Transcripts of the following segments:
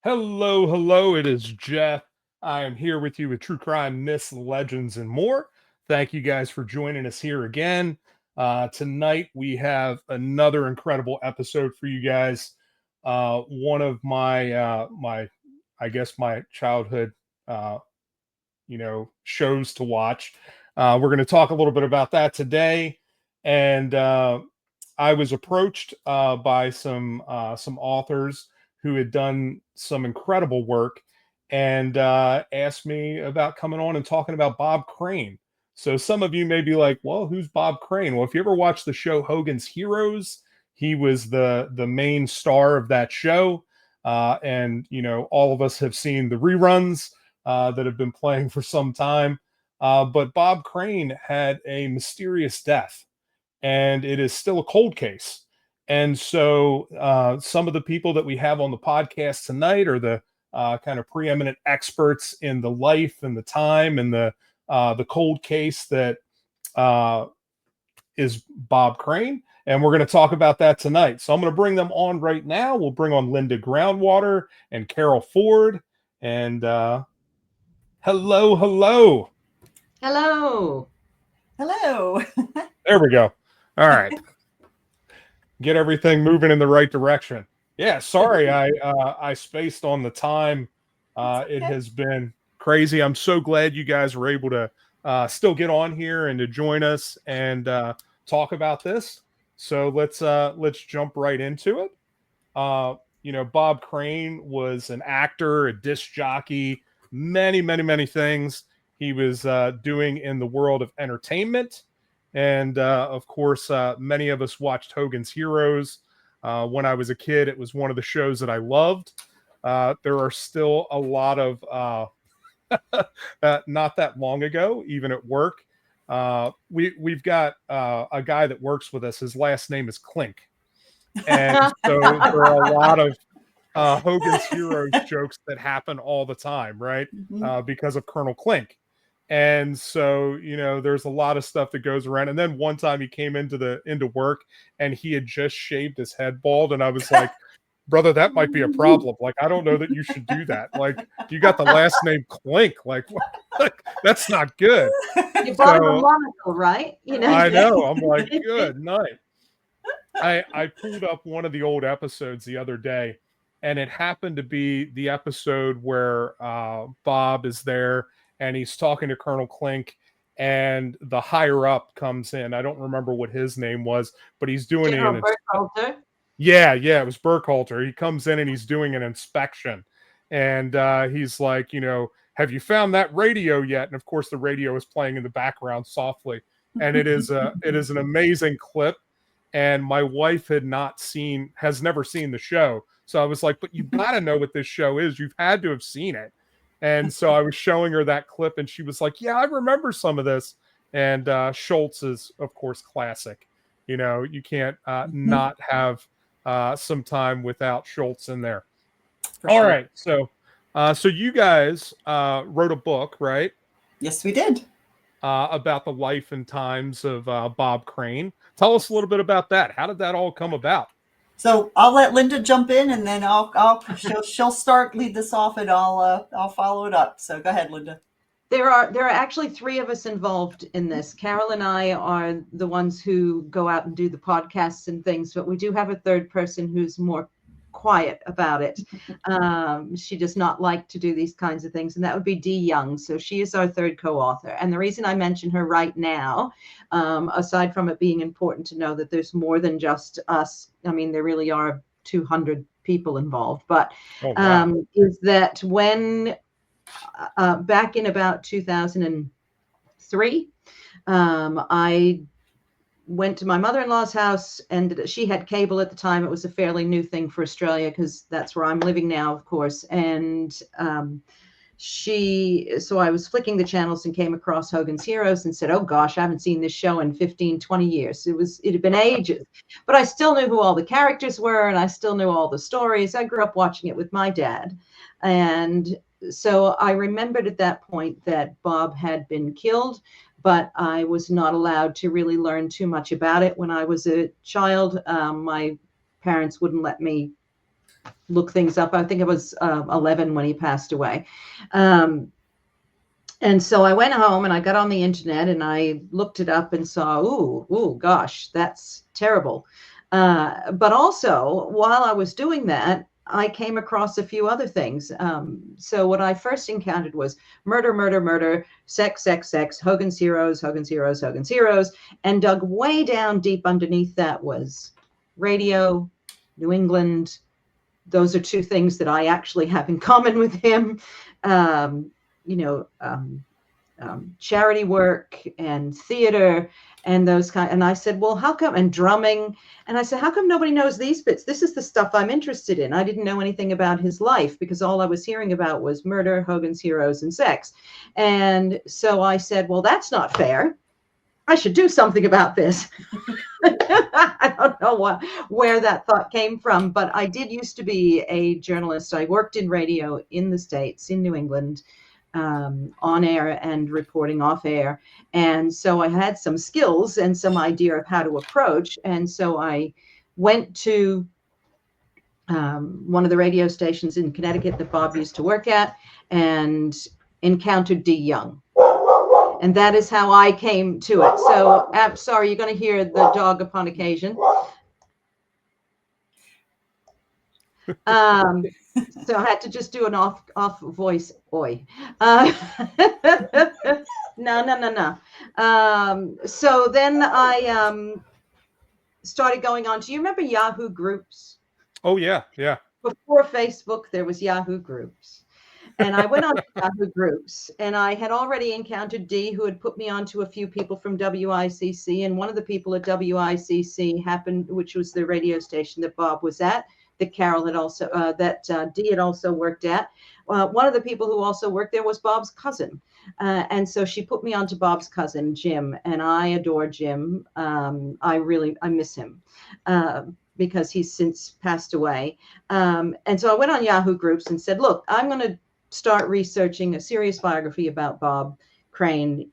Hello, hello. It is Jeff. I am here with you with True Crime, Myths, Legends, and more. Thank you guys for joining us here again. Tonight we have another incredible episode for you guys. One of I guess my childhood, uh, shows to watch. We're going to talk a little bit about that today, and I was approached by some authors who had done some incredible work and asked me about coming on and talking about Bob Crane. So some of you may be like, "Well, who's Bob Crane?" Well, if you ever watched the show Hogan's Heroes, he was the main star of that show, and all of us have seen the reruns that have been playing for some time. But Bob Crane had a mysterious death, and it is still a cold case. And so, some of the people that we have on the podcast tonight are the kind of preeminent experts in the life and the time and the cold case that uh, is Bob Crane. And we're going to talk about that tonight. So I'm going to bring them on right now. We'll bring on Linda Groundwater and Carol Ford. And hello, hello. Hello. Hello. There we go. All right. Get everything moving in the right direction. Yeah, sorry, I spaced on the time. It Okay. has been crazy. I'm so glad you guys were able to still get on here and to join us and talk about this. So let's jump right into it. Bob Crane was an actor, a disc jockey, many things he was doing in the world of entertainment. And of course, many of us watched Hogan's Heroes. When I was a kid, it was one of the shows that I loved. There are still a lot of, not that long ago, even at work, we've got a guy that works with us. His last name is Clink. And so there are a lot of Hogan's Heroes jokes that happen all the time, right? Mhm. Because of Colonel Clink. And so, there's a lot of stuff that goes around. And then one time he came into work and he had just shaved his head bald. And I was like, brother, that might be a problem. Like, I don't know that you should do that. Like, you got the last name Clink. Like, that's not good. You bought him a So monocle, right? I know. I'm like, good night. I pulled up one of the old episodes the other day, and it happened to be the episode where Bob is there and he's talking to Colonel Clink, and the higher up comes in. I don't remember what his name was, but he's doing General an Burkhalter. yeah, it was Burkhalter. He comes in and he's doing an inspection, and he's like, have you found that radio yet? And of course, the radio is playing in the background softly, and it is an amazing clip. And my wife has never seen the show, so I was like, but you got to know what this show is. You've had to have seen it. And so I was showing her that clip, and she was like, yeah, I remember some of this. And Schultz is, of course, classic. You can't Mhm. not have some time without Schultz in there. For All sure. right, so you guys wrote a book, right, Yes, we did. about the life and times of Bob Crane. Tell us a little bit about that. How did that all come about? So I'll let Linda jump in, and then she'll start lead this off, and I'll follow it up. So go ahead, Linda. There are actually three of us involved in this. Carol and I are the ones who go out and do the podcasts and things, but we do have a third person who's more quiet about it. She does not like to do these kinds of things, and that would be Dee Young. So she is our third co-author. And the reason I mention her right now, aside from it being important to know that there's more than just us, I mean, there really are 200 people involved, but Oh wow. is that when back in about 2003, I went to my mother-in-law's house, and she had cable at the time. It was a fairly new thing for Australia because that's where I'm living now, of course. And so I was flicking the channels and came across Hogan's Heroes and said, oh gosh, I haven't seen this show in 15, 20 years. It had been ages, but I still knew who all the characters were, and I still knew all the stories. I grew up watching it with my dad. And so I remembered at that point that Bob had been killed, but I was not allowed to really learn too much about it. When I was a child, my parents wouldn't let me look things up. I think I was 11 when he passed away. And so I went home and I got on the internet and I looked it up and saw, ooh, gosh, that's terrible. But also, while I was doing that, I came across a few other things. So what I first encountered was murder, sex, Hogan's Heroes, and dug way down deep underneath that was radio, New England. Those are two things that I actually have in common with him. Charity work and theater and those kind. And I said, well, how come? And drumming. And I said, how come nobody knows these bits? This is the stuff I'm interested in. I didn't know anything about his life because all I was hearing about was murder, Hogan's Heroes, and sex. And so I said, well, that's not fair. I should do something about this. I don't know where that thought came from, but I did used to be a journalist. I worked in radio in the States, in New England, on air and reporting off air. And so I had some skills and some idea of how to approach. And so I went to one of the radio stations in Connecticut that Bob used to work at and encountered Dee Young. And that is how I came to it. So, sorry, you're going to hear the dog upon occasion. So I had to just do an off voice. Oi. No. So then I started going on. Do you remember Yahoo Groups? Oh, yeah. Before Facebook, there was Yahoo Groups. And I went on to Yahoo Groups, and I had already encountered Dee, who had put me on to a few people from WICC. And one of the people at WICC happened, which was the radio station that Bob was at, that Carol had also, Dee had also worked at. One of the people who also worked there was Bob's cousin. And so she put me on to Bob's cousin, Jim, and I adore Jim. I miss him. Because he's since passed away. And so I went on Yahoo Groups and said, look, I'm going to start researching a serious biography about Bob Crane.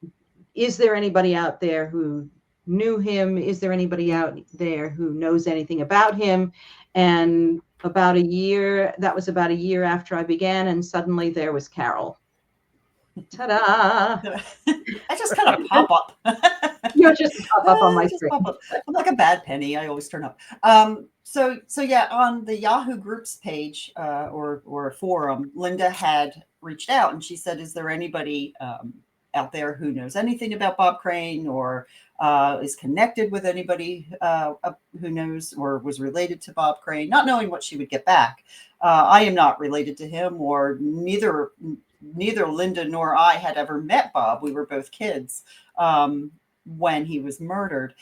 Is there anybody out there who knew him? Is there anybody out there who knows anything about him? And about a year after I began, and suddenly there was Carol. Ta-da! I just kind of pop up. You're just pop up on my screen. I'm like a bad penny. I always turn up. So yeah, on the Yahoo Groups page or forum, Linda had reached out and she said, "Is there anybody out there who knows anything about Bob Crane or is connected with anybody who knows or was related to Bob Crane?" Not knowing what she would get back. I am not related to him, or neither Linda nor I had ever met Bob. We were both kids when he was murdered.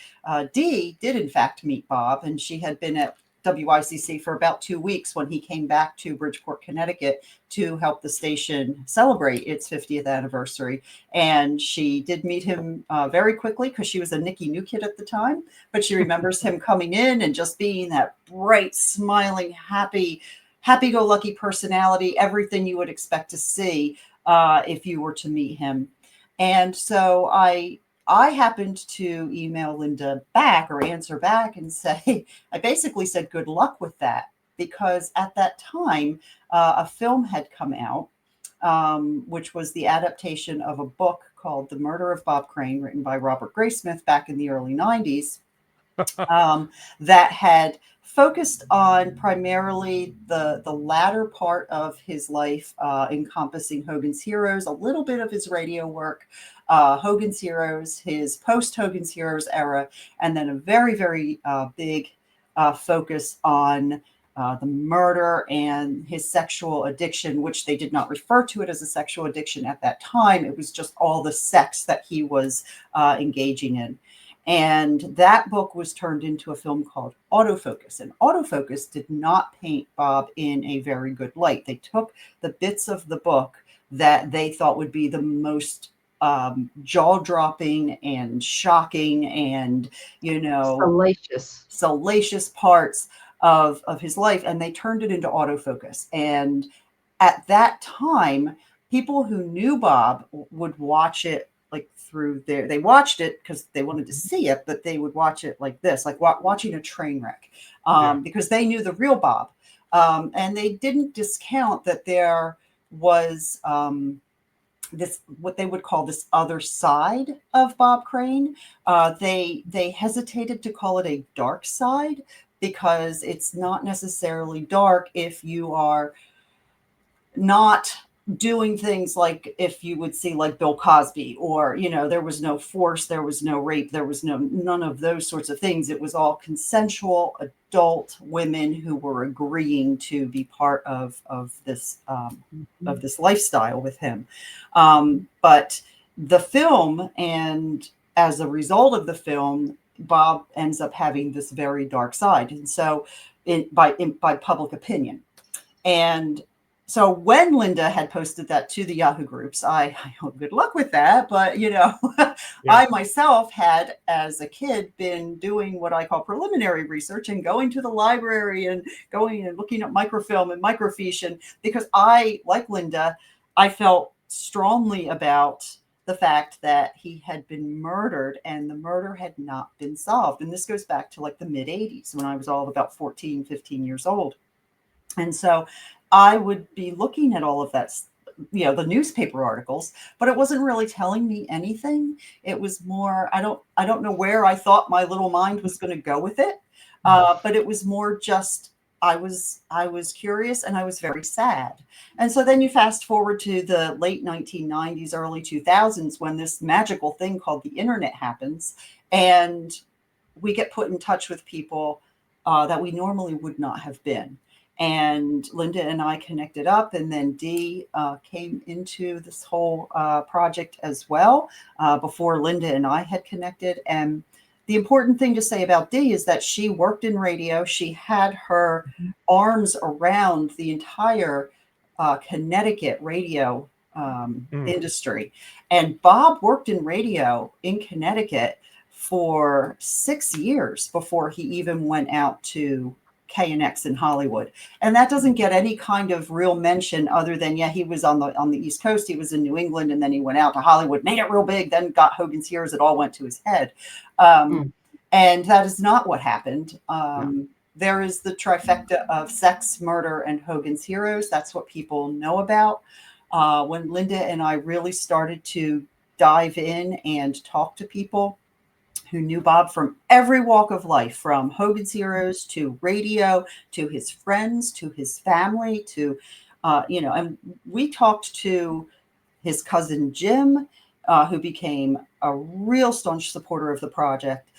Dee did in fact meet Bob, and she had been at WICC for about 2 weeks when he came back to Bridgeport, Connecticut to help the station celebrate its 50th anniversary. And she did meet him very quickly because she was a Nicky New kid at the time, but she remembers him coming in and just being that bright, smiling, happy-go-lucky personality, everything you would expect to see if you were to meet him. And so I happened to email Linda back or answer back and say, I basically said, good luck with that, because at that time, a film had come out, which was the adaptation of a book called The Murder of Bob Crane, written by Robert Graysmith back in the early 90s, that had focused on primarily the latter part of his life, encompassing Hogan's Heroes, a little bit of his radio work, Hogan's Heroes, his post-Hogan's Heroes era, and then a very, very big focus on the murder and his sexual addiction, which they did not refer to it as a sexual addiction at that time. It was just all the sex that he was engaging in. And that book was turned into a film called Autofocus. And Autofocus did not paint Bob in a very good light. They took the bits of the book that they thought would be the most jaw-dropping and shocking and, salacious parts of his life, and they turned it into Autofocus. And at that time, people who knew Bob would watch it like through they watched it because they wanted to see it, but they would watch it like this, like watching a train wreck, because they knew the real Bob. And they didn't discount that there was this, what they would call this other side of Bob Crane. They hesitated to call it a dark side because it's not necessarily dark if you are not doing things like, if you would see like Bill Cosby, or, you know, there was no force, there was no rape, there was none of those sorts of things. It was all consensual adult women who were agreeing to be part of this lifestyle with him. But the film, and as a result of the film, Bob ends up having this very dark side, and so by public opinion. And so when Linda had posted that to the Yahoo groups, I hope good luck with that. But, you know, yeah. I myself had, as a kid, been doing what I call preliminary research and going to the library and going and looking at microfilm and microfiche. And because I, like Linda, I felt strongly about the fact that he had been murdered and the murder had not been solved. And this goes back to like the mid 80s when I was all about 14, 15 years old. And so I would be looking at all of that, you know, the newspaper articles, but it wasn't really telling me anything. It was more, I don't know where I thought my little mind was going to go with it. But it was more just, I was curious and I was very sad. And so then you fast forward to the late 1990s, early 2000s, when this magical thing called the internet happens, and we get put in touch with people that we normally would not have been. And Linda and I connected up, and then Dee came into this whole project as well before Linda and I had connected. And the important thing to say about Dee is that she worked in radio. She had her arms around the entire Connecticut radio industry. And Bob worked in radio in Connecticut for 6 years before he even went out to KNX in Hollywood. And that doesn't get any kind of real mention other than, yeah, he was on the East Coast, he was in New England, and then he went out to Hollywood, made it real big, then got Hogan's Heroes, it all went to his head. And that is not what happened. There is the trifecta of sex, murder, and Hogan's Heroes. That's what people know about. When Linda and I really started to dive in and talk to people who knew Bob from every walk of life, from Hogan's Heroes to radio, to his friends, to his family, to, you know, and we talked to his cousin Jim, who became a real staunch supporter of the project,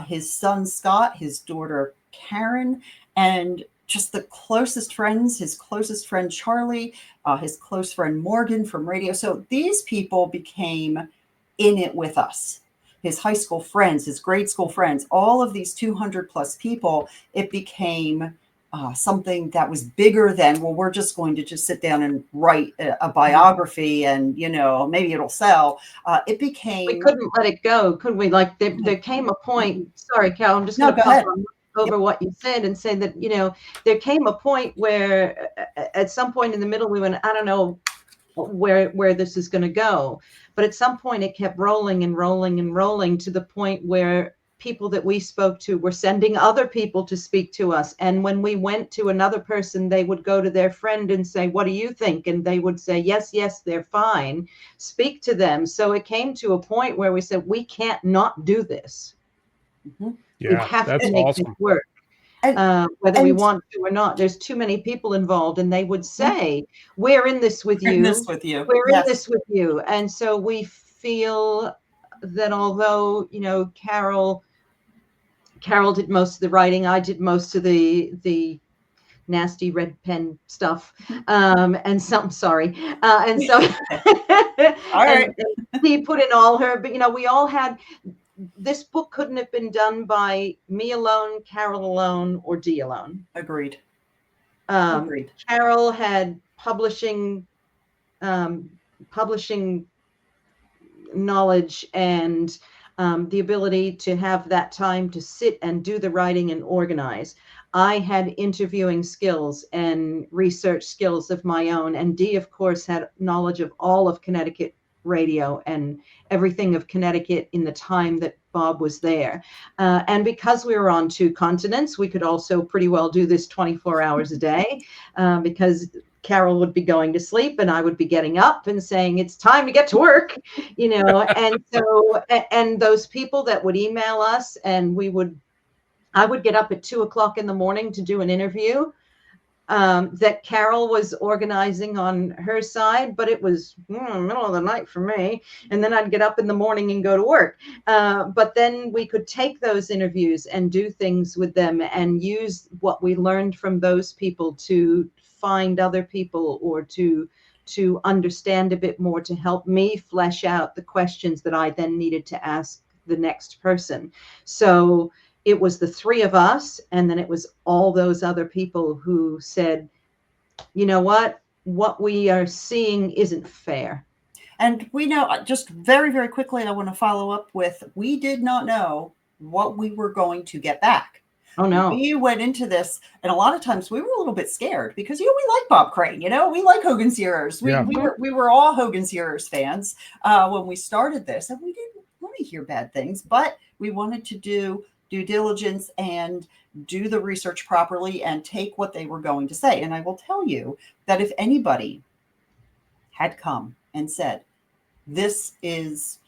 his son Scott, his daughter Karen, and just the closest friends, his closest friend Charlie, his close friend Morgan from radio. So these people became in it with us. His high school friends, his grade school friends, all of these 200 plus people, it became something that was bigger than, well, we're just going to just sit down and write a biography and, you know, maybe it'll sell. It became... We couldn't let it go, could we? Like there came a point, sorry, Cal, I'm just going to pop over what you said and say that, you know, there came a point where at some point in the middle, we went, I don't know where this is going to go. But at some point it kept rolling and rolling and rolling to the point where people that we spoke to were sending other people to speak to us. And when we went to another person, they would go to their friend and say, what do you think? And they would say, yes, they're fine. Speak to them. So it came to a point where we said, we can't not do this. Yeah, we have to make it work. Whether we want to or not, there's too many people involved, and they would say, we're in this with you. We're in this with you. And so we feel that although, you know, Carol did most of the writing, I did most of the nasty red pen stuff, and some, sorry. And so all right. And he put in all her, but, you know, we all had, this book couldn't have been done by me alone, Carol alone, or Dee alone. Agreed. Agreed. Carol had publishing knowledge and the ability to have that time to sit and do the writing and organize. I had interviewing skills and research skills of my own, and Dee, of course, had knowledge of all of Connecticut radio and everything of Connecticut in the time that Bob was there. And because we were on 2 continents, we could also pretty well do this 24 hours a day, because Carol would be going to sleep and I would be getting up and saying, it's time to get to work, and so, and those people that would email us, and I would get up at 2:00 in the morning to do an interview that Carol was organizing on her side, but it was middle of the night for me. And then I'd get up in the morning and go to work. But then we could take those interviews and do things with them and use what we learned from those people to find other people, or to understand a bit more, to help me flesh out the questions that I then needed to ask the next person. So it was the 3 of us, and then it was all those other people who said, you know what we are seeing isn't fair. And we know, just very, very quickly, I want to follow up with, we did not know what we were going to get back. Oh, no. We went into this, and a lot of times we were a little bit scared because, we like Bob Crane, we like Hogan's Heroes. We were all Hogan's Heroes fans when we started this, and we didn't want to hear bad things, but we wanted to do due diligence and do the research properly and take what they were going to say. And I will tell you that if anybody had come and said, he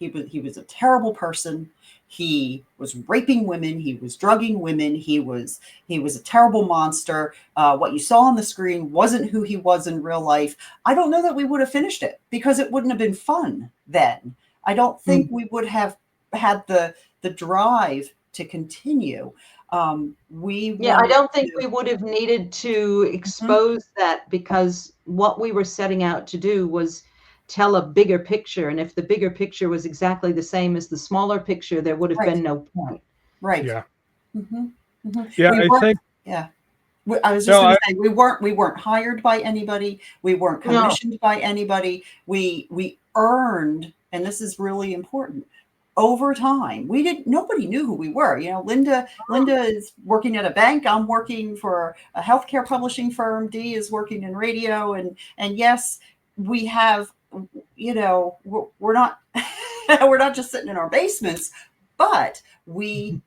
was a terrible person, he was raping women, he was drugging women, he was a terrible monster, what you saw on the screen wasn't who he was in real life, I don't know that we would have finished it, because it wouldn't have been fun then. I don't think we would have had the drive to continue. I don't think we would have needed to expose that, because what we were setting out to do was tell a bigger picture. And if the bigger picture was exactly the same as the smaller picture, there would have been no point. Right. Yeah. Yeah. I think. Yeah. I was just going to say, we weren't hired by anybody. We weren't commissioned by anybody. We earned, and this is really important, over time. Nobody knew who we were. Linda is working at a bank. I'm working for a healthcare publishing firm. Dee is working in radio. And yes, we have, we're not, we're not just sitting in our basements, but we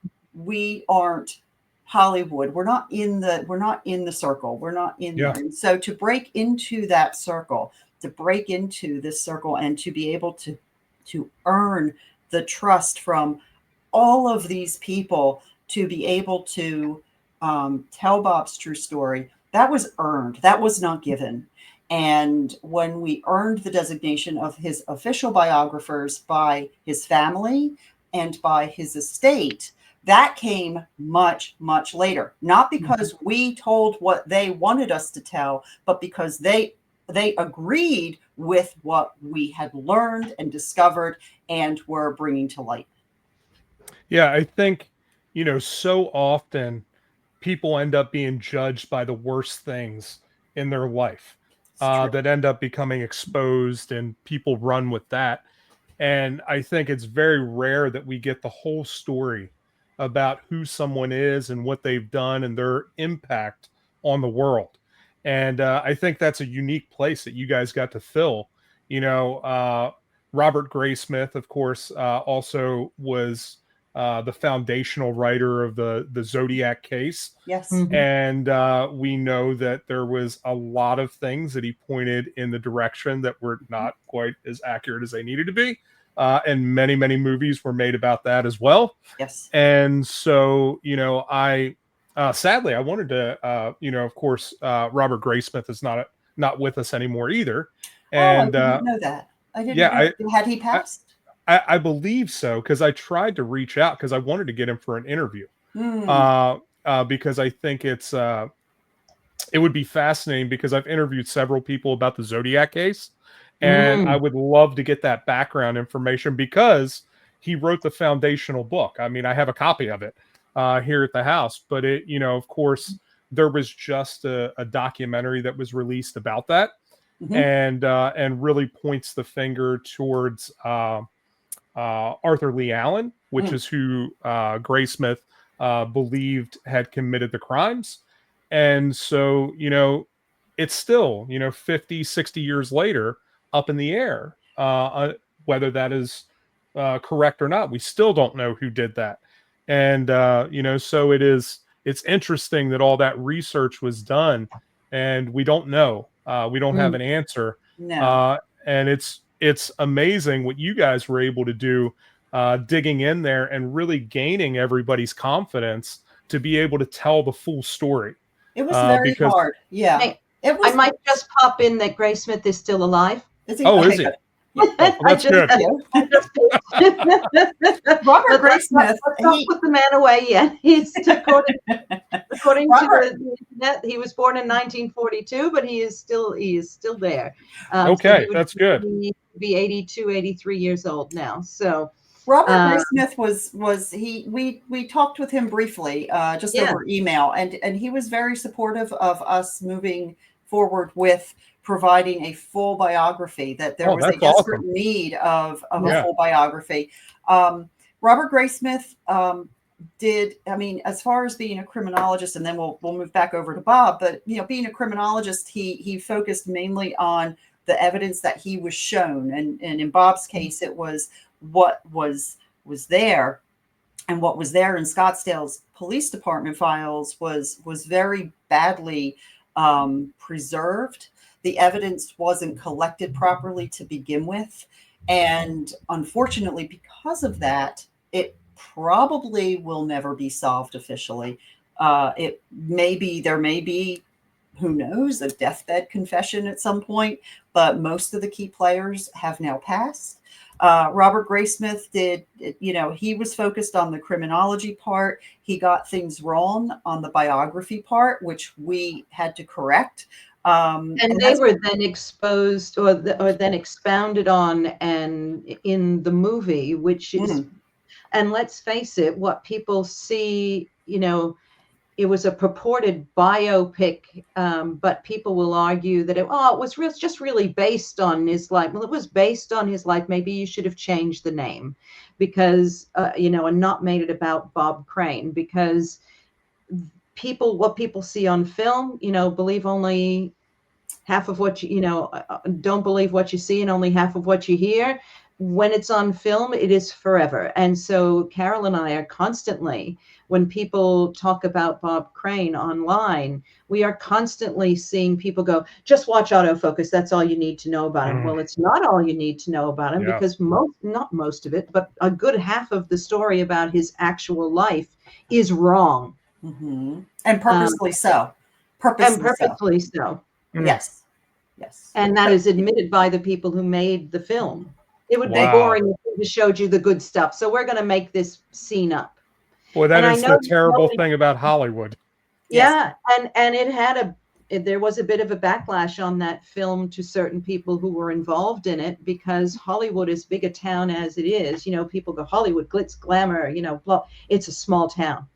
aren't Hollywood. We're not in the circle. We're not in there. And so to break into that circle, to break into this circle, and to be able to earn the trust from all of these people, to be able to tell Bob's true story, that was earned. That was not given. And when we earned the designation of his official biographers by his family and by his estate, that came much, much later. Not because we told what they wanted us to tell, but because they agreed with what we had learned and discovered and were bringing to light. Yeah, I think, so often people end up being judged by the worst things in their life that end up becoming exposed, and people run with that. And I think it's very rare that we get the whole story about who someone is and what they've done and their impact on the world. And I think that's a unique place that you guys got to fill. Robert Graysmith, of course, also was the foundational writer of the Zodiac case. Yes. And we know that there was a lot of things that he pointed in the direction that were not quite as accurate as they needed to be. And many, many movies were made about that as well. Yes. And so, I sadly, I wanted to, of course, Robert Graysmith is not with us anymore either. And I didn't know that. I didn't know. Had he passed? I believe so, because I tried to reach out because I wanted to get him for an interview. Because I think it would be fascinating, because I've interviewed several people about the Zodiac case, and I would love to get that background information, because he wrote the foundational book. I mean, I have a copy of it here at the house, but it, of course, there was just a documentary that was released about that, and really points the finger towards Arthur Lee Allen, which is who Graysmith believed had committed the crimes. And so, it's still, 50, 60 years later, up in the air, whether that is correct or not. We still don't know who did that. And, so it's interesting that all that research was done and we don't know. We don't have an answer. No. And it's amazing what you guys were able to do, digging in there and really gaining everybody's confidence to be able to tell the full story. It was very because hard. Yeah. Hey, It was. I might just pop in that Gray Smith is still alive. Is he? Oh, Okay, is he? good. Oh, well, that's good. Robert Graysmith. Let's not put the man away yet. He's according to the internet, he was born in 1942, but he is still there. Okay, so that's good. Be 82, 83 years old now. So Robert Graysmith was we talked with him briefly just over email, and he was very supportive of us moving forward with providing a full biography, that there was a desperate need of a full biography. Robert Graysmith did, I mean, as far as being a criminologist, and then we'll move back over to Bob, but being a criminologist, he focused mainly on the evidence that he was shown. And in Bob's case, it was what was there. And what was there in Scottsdale's police department files was very badly preserved. The evidence wasn't collected properly to begin with. And unfortunately, because of that, it probably will never be solved officially. There may be, who knows, a deathbed confession at some point, but most of the key players have now passed. Robert Graysmith did, he was focused on the criminology part. He got things wrong on the biography part, which we had to correct. And they were then exposed or then expounded on and in the movie, which is, and let's face it, what people see, it was a purported biopic, but people will argue that it was just really based on his life. Well, it was based on his life. Maybe you should have changed the name because, and not made it about Bob Crane, because what people see on film, believe only half of what don't believe what you see and only half of what you hear. When it's on film, it is forever. And so Carol and I are constantly, when people talk about Bob Crane online, we are constantly seeing people go, just watch autofocus. That's all you need to know about him. Well, it's not all you need to know about him, because not most of it, but a good half of the story about his actual life is wrong. And purposely so. Purposely so. Yes. And that is admitted by the people who made the film. It would be boring if we just showed you the good stuff. So we're going to make this scene up. Boy, that is the terrible thing about Hollywood. Yeah. And there was a bit of a backlash on that film to certain people who were involved in it, because Hollywood, as big a town as it is, people go Hollywood, glitz, glamour, blah. It's a small town.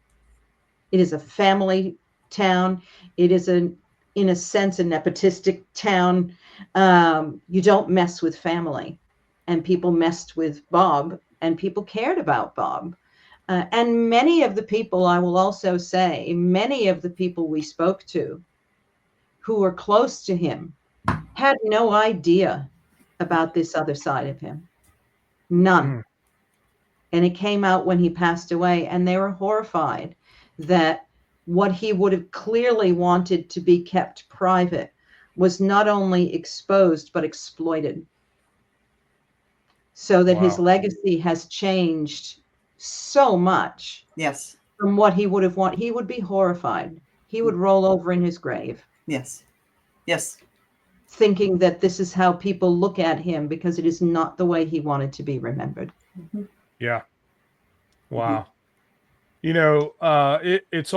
It is a family town. It is in a sense, a nepotistic town. You don't mess with family. And people messed with Bob, and people cared about Bob. And many of the people, I will also say, many of the people we spoke to who were close to him had no idea about this other side of him. None. And it came out when he passed away, and they were horrified that what he would have clearly wanted to be kept private was not only exposed, but exploited. So that his legacy has changed so much. Yes. From what he would have wanted. He would be horrified. He would roll over in his grave. Yes. Thinking that this is how people look at him, because it is not the way he wanted to be remembered. Yeah. Wow. It's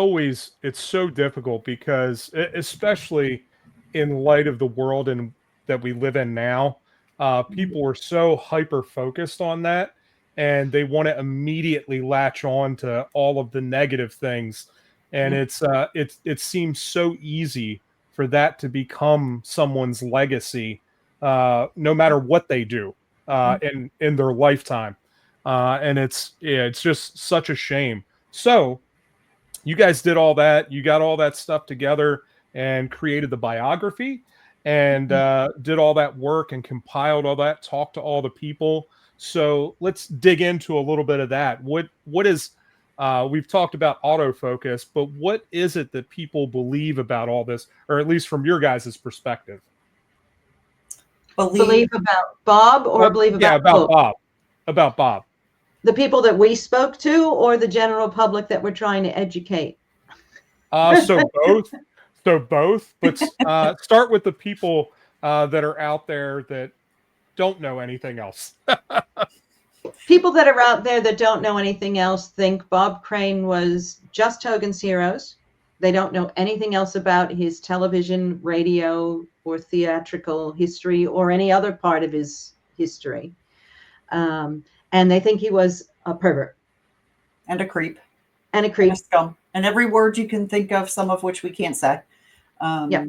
so difficult, because especially in light of the world that we live in now, people are so hyper focused on that, and they want to immediately latch on to all of the negative things. And it seems so easy for that to become someone's legacy, no matter what they do in their lifetime. And it's just such a shame. So you guys did all that. You got all that stuff together and created the biography, and did all that work and compiled all that, talked to all the people. So let's dig into a little bit of that. What is we've talked about autofocus, but what is it that people believe about all this, or at least from your guys' perspective? Believe about Bob or believe Yeah, about about book? Bob. About Bob. The people that we spoke to or the general public that we're trying to educate? So both. So both, but start with the people that are out there that don't know anything else. People that are out there that don't know anything else think Bob Crane was just Hogan's Heroes. They don't know anything else about his television, radio, or theatrical history or any other part of his history. And they think he was a pervert. And a creep. And a creep. And a scum. And every word you can think of, some of which we can't say. Yeah.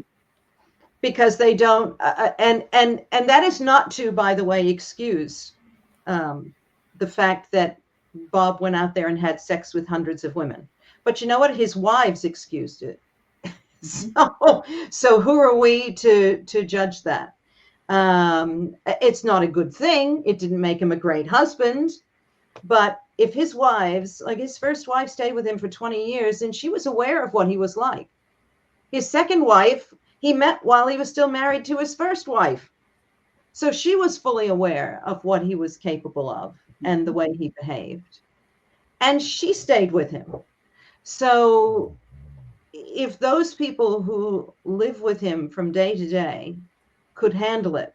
Because they don't, and that is not to, by the way, excuse the fact that Bob went out there and had sex with hundreds of women. But you know what? His wives excused it. So who are we to judge that? It's not a good thing. It didn't make him a great husband. But if his wives, like his first wife stayed with him for 20 years and she was aware of what he was like. His second wife, he met while he was still married to his first wife. So she was fully aware of what he was capable of and the way he behaved. And she stayed with him. So if those people who live with him from day to day could handle it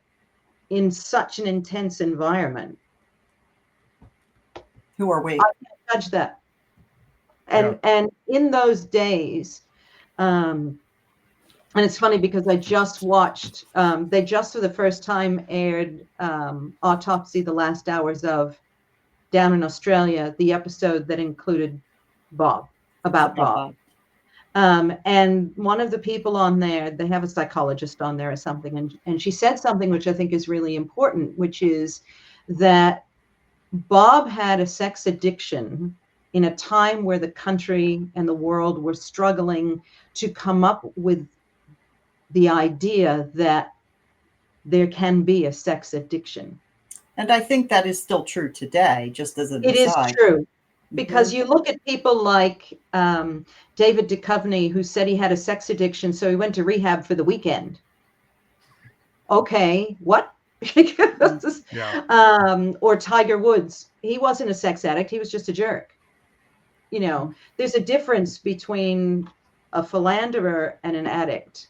in such an intense environment, who are we? I can't judge that. And in those days, and it's funny because I just watched, they just for the first time aired Autopsy, The Last Hours of, down in Australia, the episode that included Bob, about Bob. And one of the people on there, they have a psychologist on there or something, and she said something which I think is really important, which is that Bob had a sex addiction in a time where the country and the world were struggling to come up with the idea that there can be a sex addiction. And I think that is still true today, just as an aside. It is true. Because you look at people like David Duchovny, who said he had a sex addiction, so he went to rehab for the weekend. Okay, what? Or Tiger Woods. He wasn't a sex addict. He was just a jerk. You know, there's a difference between a philanderer and an addict.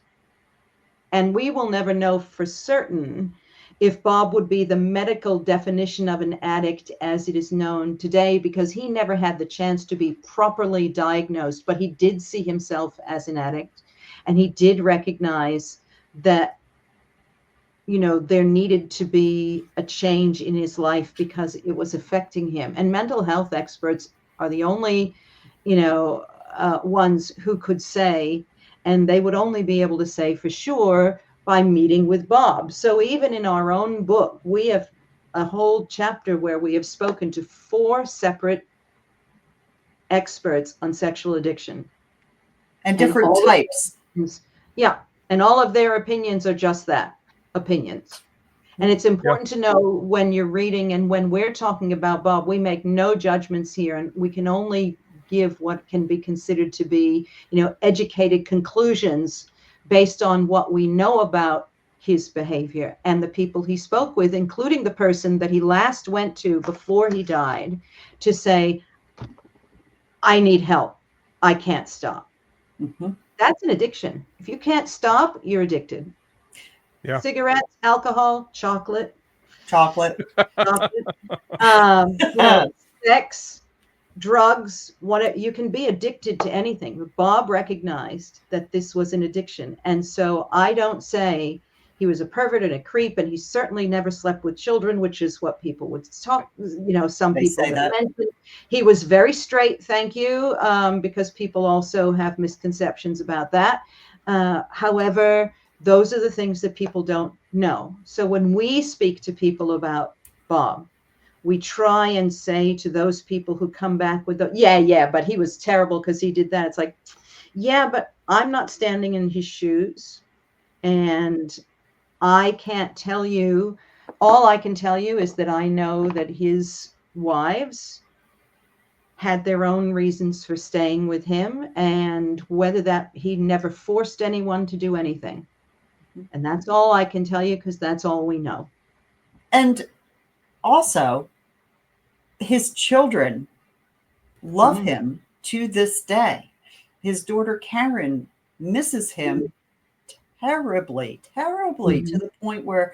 And we will never know for certain if Bob would be the medical definition of an addict as it is known today, because he never had the chance to be properly diagnosed, but he did see himself as an addict. And he did recognize that, you know, there needed to be a change in his life because it was affecting him. And mental health experts are the only, ones who could say, and they would only be able to say for sure by meeting with Bob. So even in our own book, we have a whole chapter where we have spoken to 4 separate experts on sexual addiction. And different types. Yeah. And all of their opinions are just that, opinions. And it's important to know when you're reading and when we're talking about Bob, we make no judgments here, and we can only give what can be considered to be, educated conclusions based on what we know about his behavior and the people he spoke with, including the person that he last went to before he died to say, I need help. I can't stop. Mm-hmm. That's an addiction. If you can't stop, you're addicted. Yeah. Cigarettes, alcohol, chocolate, sex, drugs, you can be addicted to anything. Bob recognized that this was an addiction. And so I don't say he was a pervert and a creep, and he certainly never slept with children, which is what people would talk, some they people say that. Mentioned. He was very straight, thank you, because people also have misconceptions about that. However, those are the things that people don't know. So when we speak to people about Bob, we try and say to those people who come back with but he was terrible because he did that. It's like, yeah, but I'm not standing in his shoes, and I can't tell you All I can tell you is that I know that his wives had their own reasons for staying with him, and whether that he never forced anyone to do anything. And that's all I can tell you, because that's all we know. And also, his children love him to this day. His daughter Karen misses him terribly, terribly, to the point where,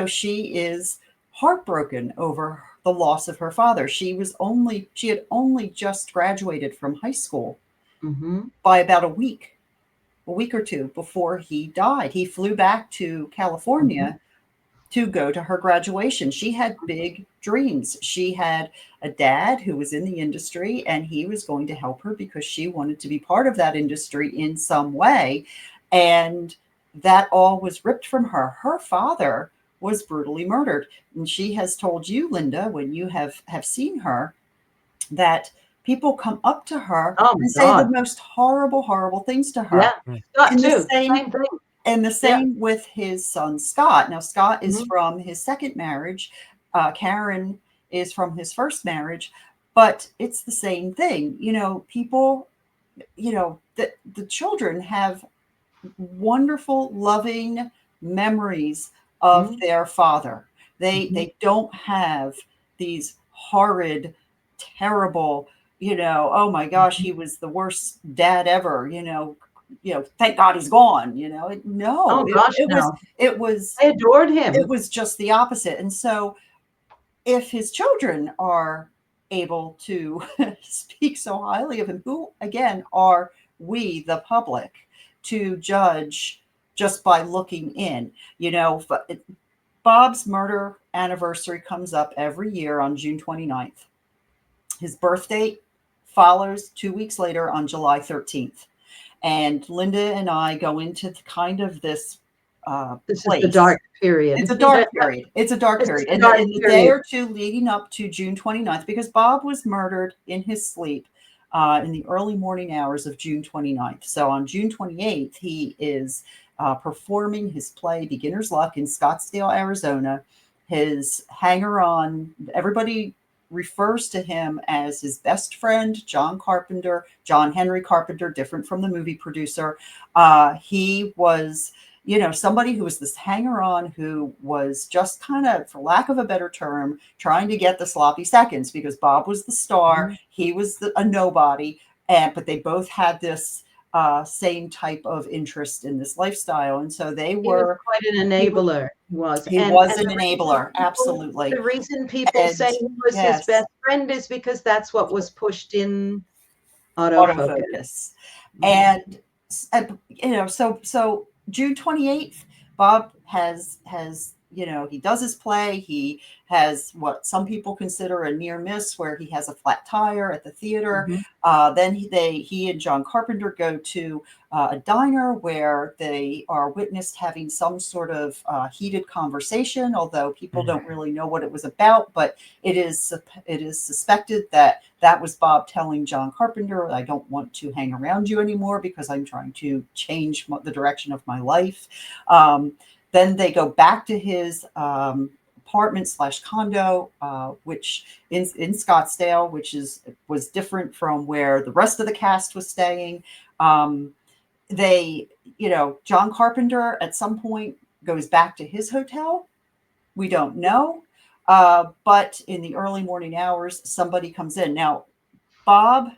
she is heartbroken over the loss of her father. She had only just graduated from high school by about a week or two before he died. He flew back to California to go to her graduation. She had big dreams. She had a dad who was in the industry, and he was going to help her because she wanted to be part of that industry in some way. And that all was ripped from her. Her father was brutally murdered. And she has told you, Linda, when you have seen her, that people come up to her and say the most horrible, horrible things to her. Yeah, Scott too. Same thing. And the same with his son, Scott. Now, Scott is from his second marriage. Karen is from his first marriage. But it's the same thing. People, the children have wonderful, loving memories of their father. They don't have these horrid, terrible, oh my gosh, he was the worst dad ever, thank God he's gone, no. It was I adored him. It was just the opposite. And so if his children are able to speak so highly of him, who again are we, the public, to judge just by looking in? Bob's murder anniversary comes up every year on June 29th. His birth date follows 2 weeks later on July 13th. And Linda and I go into kind of this this place. is the dark period. It's a dark period. It's a dark period. And in the day or two leading up to June 29th, because Bob was murdered in his sleep in the early morning hours of June 29th. So on June 28th, he is performing his play Beginner's Luck in Scottsdale, Arizona. His hanger-on, everybody refers to him as his best friend, John Henry Carpenter, different from the movie producer. He was, somebody who was this hanger-on who was just kind of, for lack of a better term, trying to get the sloppy seconds, because Bob was the star, he was a nobody, but they both had this same type of interest in this lifestyle. And so they were quite an enabler. He was an enabler. Absolutely. The reason people say he was his best friend is because that's what was pushed in autofocus. And so June 28th, Bob has he does his play. He has what some people consider a near miss, where he has a flat tire at the theater. Then he and John Carpenter go to a diner where they are witnessed having some sort of heated conversation, although people don't really know what it was about. But it is suspected that was Bob telling John Carpenter, I don't want to hang around you anymore because I'm trying to change the direction of my life. Then they go back to his apartment/condo, which in Scottsdale, which was different from where the rest of the cast was staying. John Carpenter at some point goes back to his hotel. We don't know. But in the early morning hours, somebody comes in. Now, Bob,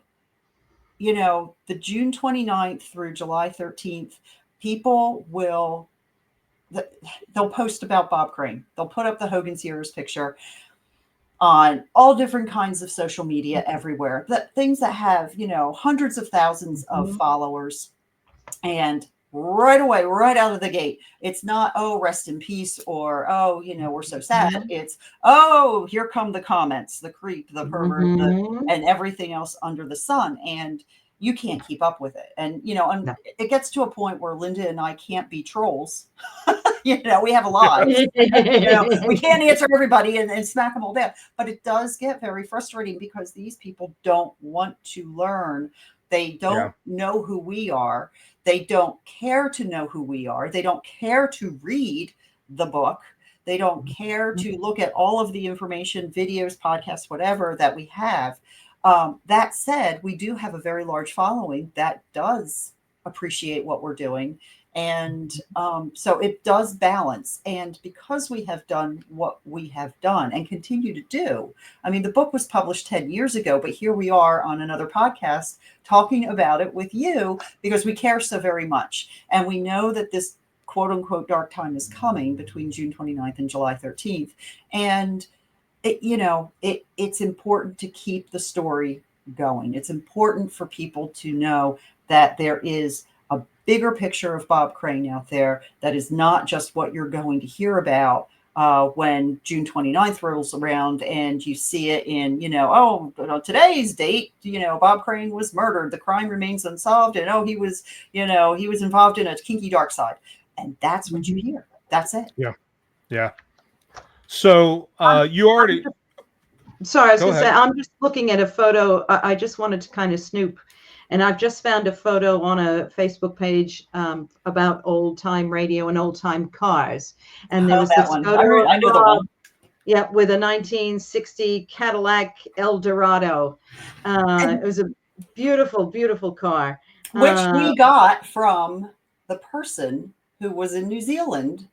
the June 29th through July 13th, people they'll post about Bob Crane. They'll put up the Hogan's Heroes picture on all different kinds of social media everywhere. Things that have, hundreds of thousands of followers. And right away, right out of the gate, it's not, oh, rest in peace, or, oh, we're so sad. It's, oh, here come the comments, the creep, the pervert, and everything else under the sun. And you can't keep up with it. And, it gets to a point where Linda and I can't be trolls. We have a lot. We can't answer everybody and smack them all down. But it does get very frustrating because these people don't want to learn. They don't know who we are. They don't care to know who we are. They don't care to read the book. They don't care to look at all of the information, videos, podcasts, whatever that we have. That said, we do have a very large following that does appreciate what we're doing. And so it does balance. And because we have done what we have done and continue to do, I mean, the book was published 10 years ago, but here we are on another podcast talking about it with you because we care so very much. And we know that this quote unquote dark time is coming between June 29th and July 13th. And it's important to keep the story going. It's important for people to know that there is a bigger picture of Bob Crane out there that is not just what you're going to hear about when June 29th rolls around and you see it in, today's date, Bob Crane was murdered. The crime remains unsolved. And, he was involved in a kinky dark side. And that's what you hear. That's it. Yeah. Yeah. So you already. Sorry, I was going to say, I'm just looking at a photo. I just wanted to kind of snoop. And I've just found a photo on a Facebook page about old time radio and old time cars. And there was this photo. I know the one. Yeah, with a 1960 Cadillac Eldorado. It was a beautiful, beautiful car. Which we got from the person who was in New Zealand.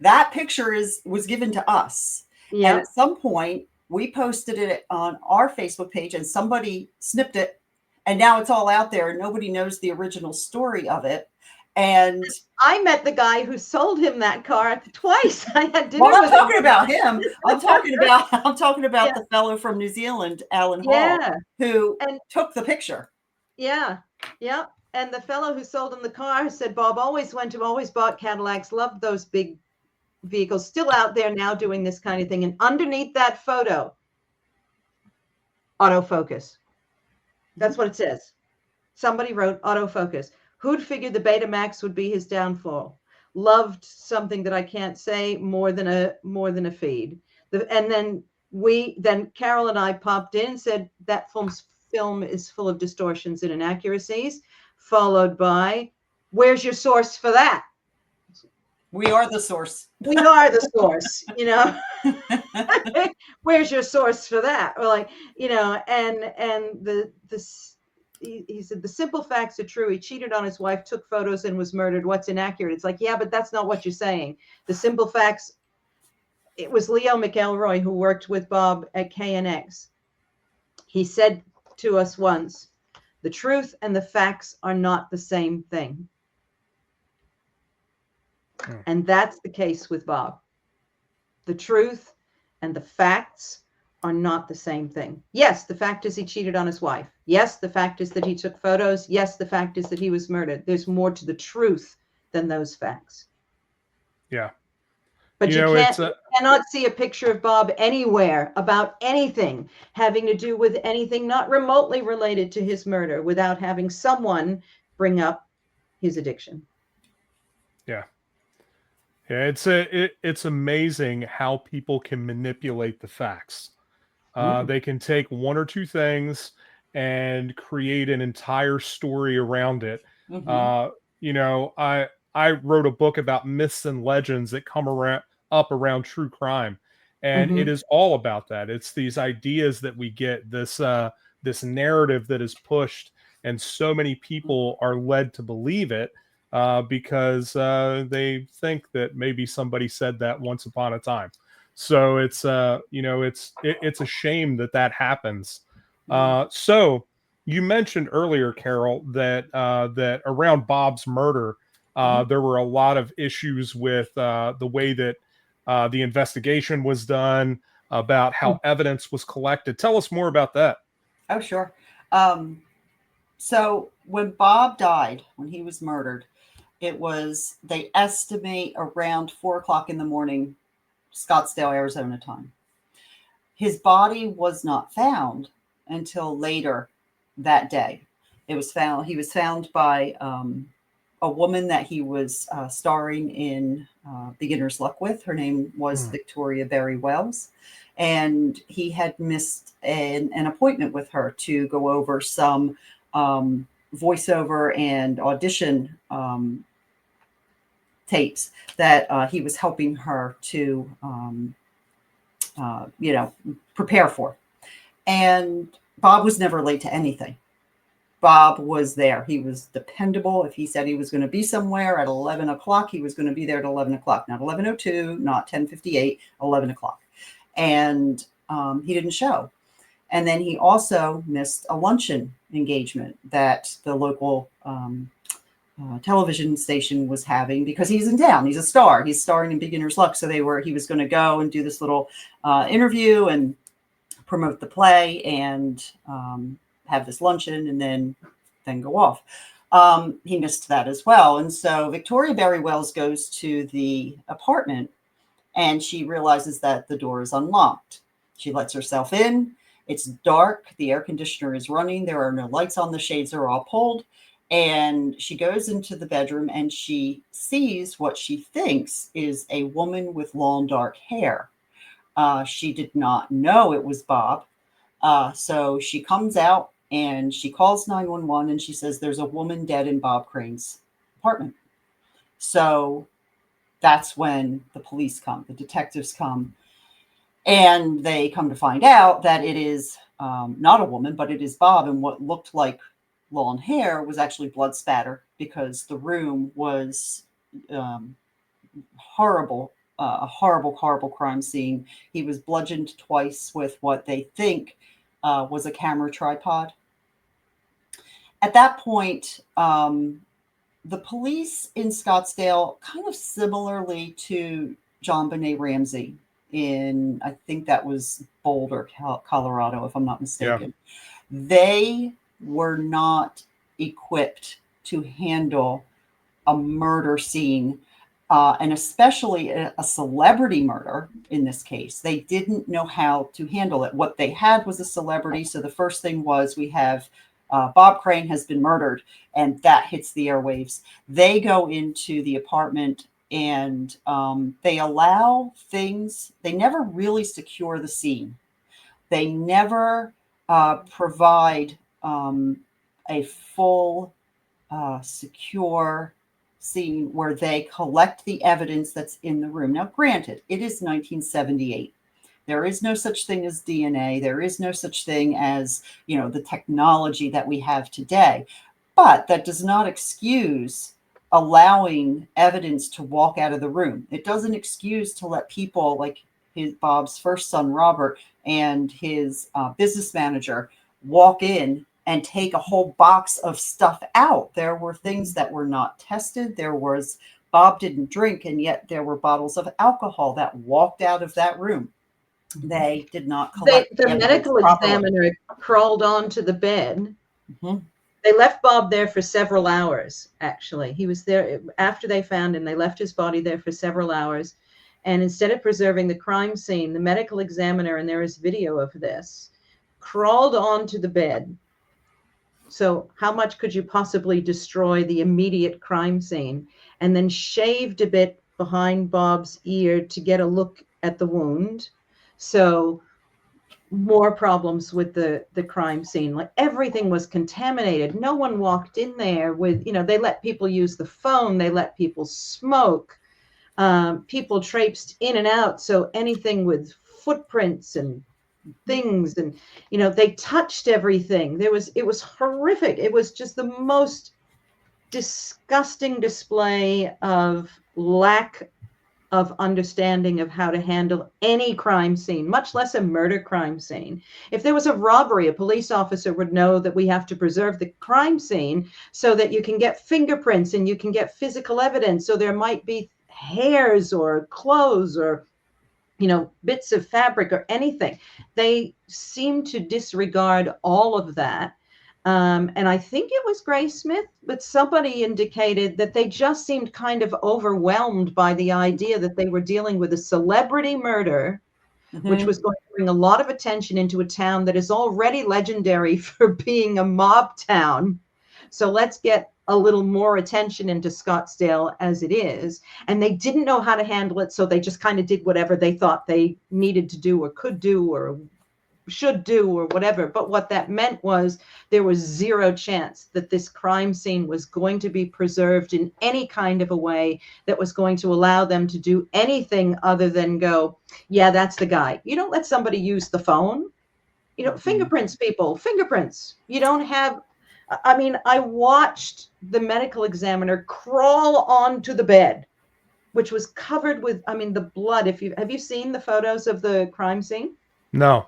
That picture was given to us. Yeah. And at some point, we posted it on our Facebook page and somebody snipped it. And now it's all out there and nobody knows the original story of it. And I met the guy who sold him that car twice. I had dinner with him. I'm talking about the fellow from New Zealand, Alan Hall, who took the picture. Yeah. Yeah. And the fellow who sold him the car said, Bob always bought Cadillacs, loved those big vehicles, still out there now doing this kind of thing. And underneath that photo, autofocus. That's what it says. Somebody wrote autofocus. Who'd figured the Betamax would be his downfall? Loved something that I can't say more than a feed. And then Carol and I popped in and said that film is full of distortions and inaccuracies, followed by, where's your source for that? We are the source. We are the source, Where's your source for that? Or like, and he said the simple facts are true. He cheated on his wife, took photos, and was murdered. What's inaccurate? It's like, yeah, but that's not what you're saying. The simple facts. It was Leo McElroy who worked with Bob at KNX. He said to us once, the truth and the facts are not the same thing. And that's the case with Bob. The truth and the facts are not the same thing. Yes, the fact is he cheated on his wife. Yes, the fact is that he took photos. Yes, the fact is that he was murdered. There's more to the truth than those facts. Yeah. But you cannot see a picture of Bob anywhere about anything having to do with anything not remotely related to his murder without having someone bring up his addiction. Yeah. Yeah, it's amazing how people can manipulate the facts. They can take one or two things and create an entire story around it. I wrote a book about myths and legends that come up around true crime, and it is all about that. It's these ideas that we get, this narrative that is pushed, and so many people are led to believe it. Because they think that maybe somebody said that once upon a time. So it's it's a shame that happens. So you mentioned earlier, Carol, that that around Bob's murder, there were a lot of issues with the way that the investigation was done, about how evidence was collected. Tell us more about that. Oh, sure. So when Bob died, when he was murdered, they estimate around 4:00 in the morning, Scottsdale, Arizona time. His body was not found until later that day. He was found by a woman that he was starring in Beginner's Luck with. Her name was Victoria Berry Wells. And he had missed an appointment with her to go over some voiceover and audition tapes that he was helping her to, prepare for. And Bob was never late to anything. Bob was there. He was dependable. If he said he was going to be somewhere at 11 o'clock, he was going to be there at 11 o'clock, not 11:02, not 10:58, 11 o'clock. And he didn't show. And then he also missed a luncheon engagement that the local television station was having, because he's in town. He's a star. He's starring in Beginner's Luck. So he was going to go and do this little interview and promote the play and have this luncheon and then go off. He missed that as well. And so Victoria Barry Wells goes to the apartment and she realizes that the door is unlocked. She lets herself in. It's dark. The air conditioner is running. There are no lights on. The shades are all pulled. And she goes into the bedroom and she sees what she thinks is a woman with long dark hair. She did not know it was Bob. So she comes out and she calls 911 and she says there's a woman dead in Bob Crane's apartment. So that's when the police come, the detectives come, and they come to find out that it is not a woman, but it is Bob. And what looked like long hair was actually blood spatter, because the room was horrible, a horrible crime scene. He was bludgeoned twice with what they think was a camera tripod. At that point, the police in Scottsdale, kind of similarly to John Benet Ramsey in, I think that was Boulder, Colorado, if I'm not mistaken, they were not equipped to handle a murder scene, and especially a celebrity murder in this case. They didn't know how to handle it. What they had was a celebrity. So the first thing was, we have Bob Crane has been murdered, and that hits the airwaves. They go into the apartment and they allow things. They never really secure the scene. They never provide a full secure scene where they collect the evidence that's in the room. Now, granted, it is 1978. There is no such thing as DNA. There is no such thing as, the technology that we have today. But that does not excuse allowing evidence to walk out of the room. It doesn't excuse to let people like Bob's first son, Robert, and his business manager walk in and take a whole box of stuff out. There were things that were not tested. Bob didn't drink, and yet there were bottles of alcohol that walked out of that room. They did not collect the medical examiner crawled onto the bed. Mm-hmm. They left Bob there for several hours, actually. He was there after they found him. They left his body there for several hours. And instead of preserving the crime scene, the medical examiner, and there is video of this, crawled onto the bed. So how much could you possibly destroy the immediate crime scene? And then shaved a bit behind Bob's ear to get a look at the wound. So more problems with the crime scene. Like, everything was contaminated. No one walked in there with, they let people use the phone. They let people smoke. People traipsed in and out. So anything with footprints and things, and they touched everything. It was horrific. It was just the most disgusting display of lack of understanding of how to handle any crime scene, much less a murder crime scene. If there was a robbery, a police officer would know that we have to preserve the crime scene so that you can get fingerprints and you can get physical evidence. So there might be hairs or clothes or bits of fabric or anything. They seem to disregard all of that. And I think it was Grace Smith, but somebody indicated that they just seemed kind of overwhelmed by the idea that they were dealing with a celebrity murder, mm-hmm. which was going to bring a lot of attention into a town that is already legendary for being a mob town. So let's get a little more attention into Scottsdale as it is. And they didn't know how to handle it. So they just kind of did whatever they thought they needed to do or could do or should do or whatever. But what that meant was there was zero chance that this crime scene was going to be preserved in any kind of a way that was going to allow them to do anything other than go, yeah, that's the guy. You don't let somebody use the phone. Fingerprints, people, fingerprints. You don't have, I mean, I watched the medical examiner crawl onto the bed, which was covered with, I mean, the blood. Have you seen the photos of the crime scene? No.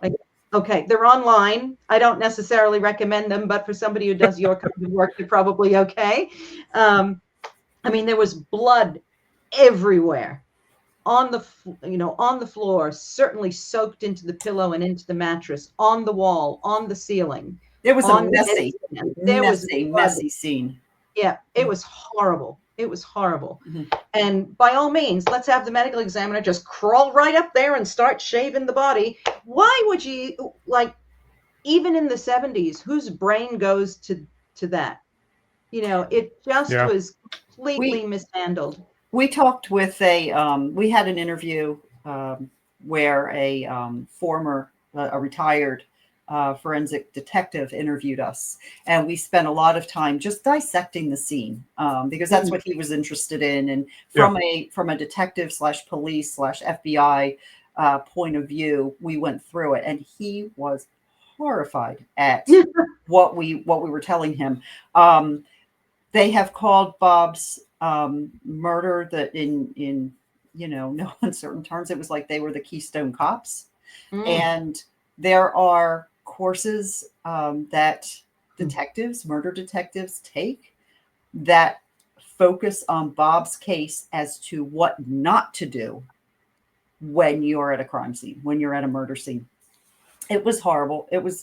Okay, they're online. I don't necessarily recommend them, but for somebody who does your kind of work, they're probably okay. I mean, there was blood everywhere on the floor, certainly soaked into the pillow and into the mattress, on the wall, on the ceiling. It was a messy scene. Yeah, it was horrible. It was horrible. And by all means, let's have the medical examiner just crawl right up there and start shaving the body. Why would you, like, even in the 70s, whose brain goes to that? It just was completely mishandled. We talked with we had an interview where a retired forensic detective interviewed us, and we spent a lot of time just dissecting the scene because that's what he was interested in. And from a detective / police / FBI point of view, we went through it, and he was horrified at what we were telling him. They have called Bob's murder that in no uncertain terms, it was like they were the Keystone Cops. And there are courses that murder detectives take that focus on Bob's case as to what not to do when you're at a crime scene, when you're at a murder scene. It was horrible. It was,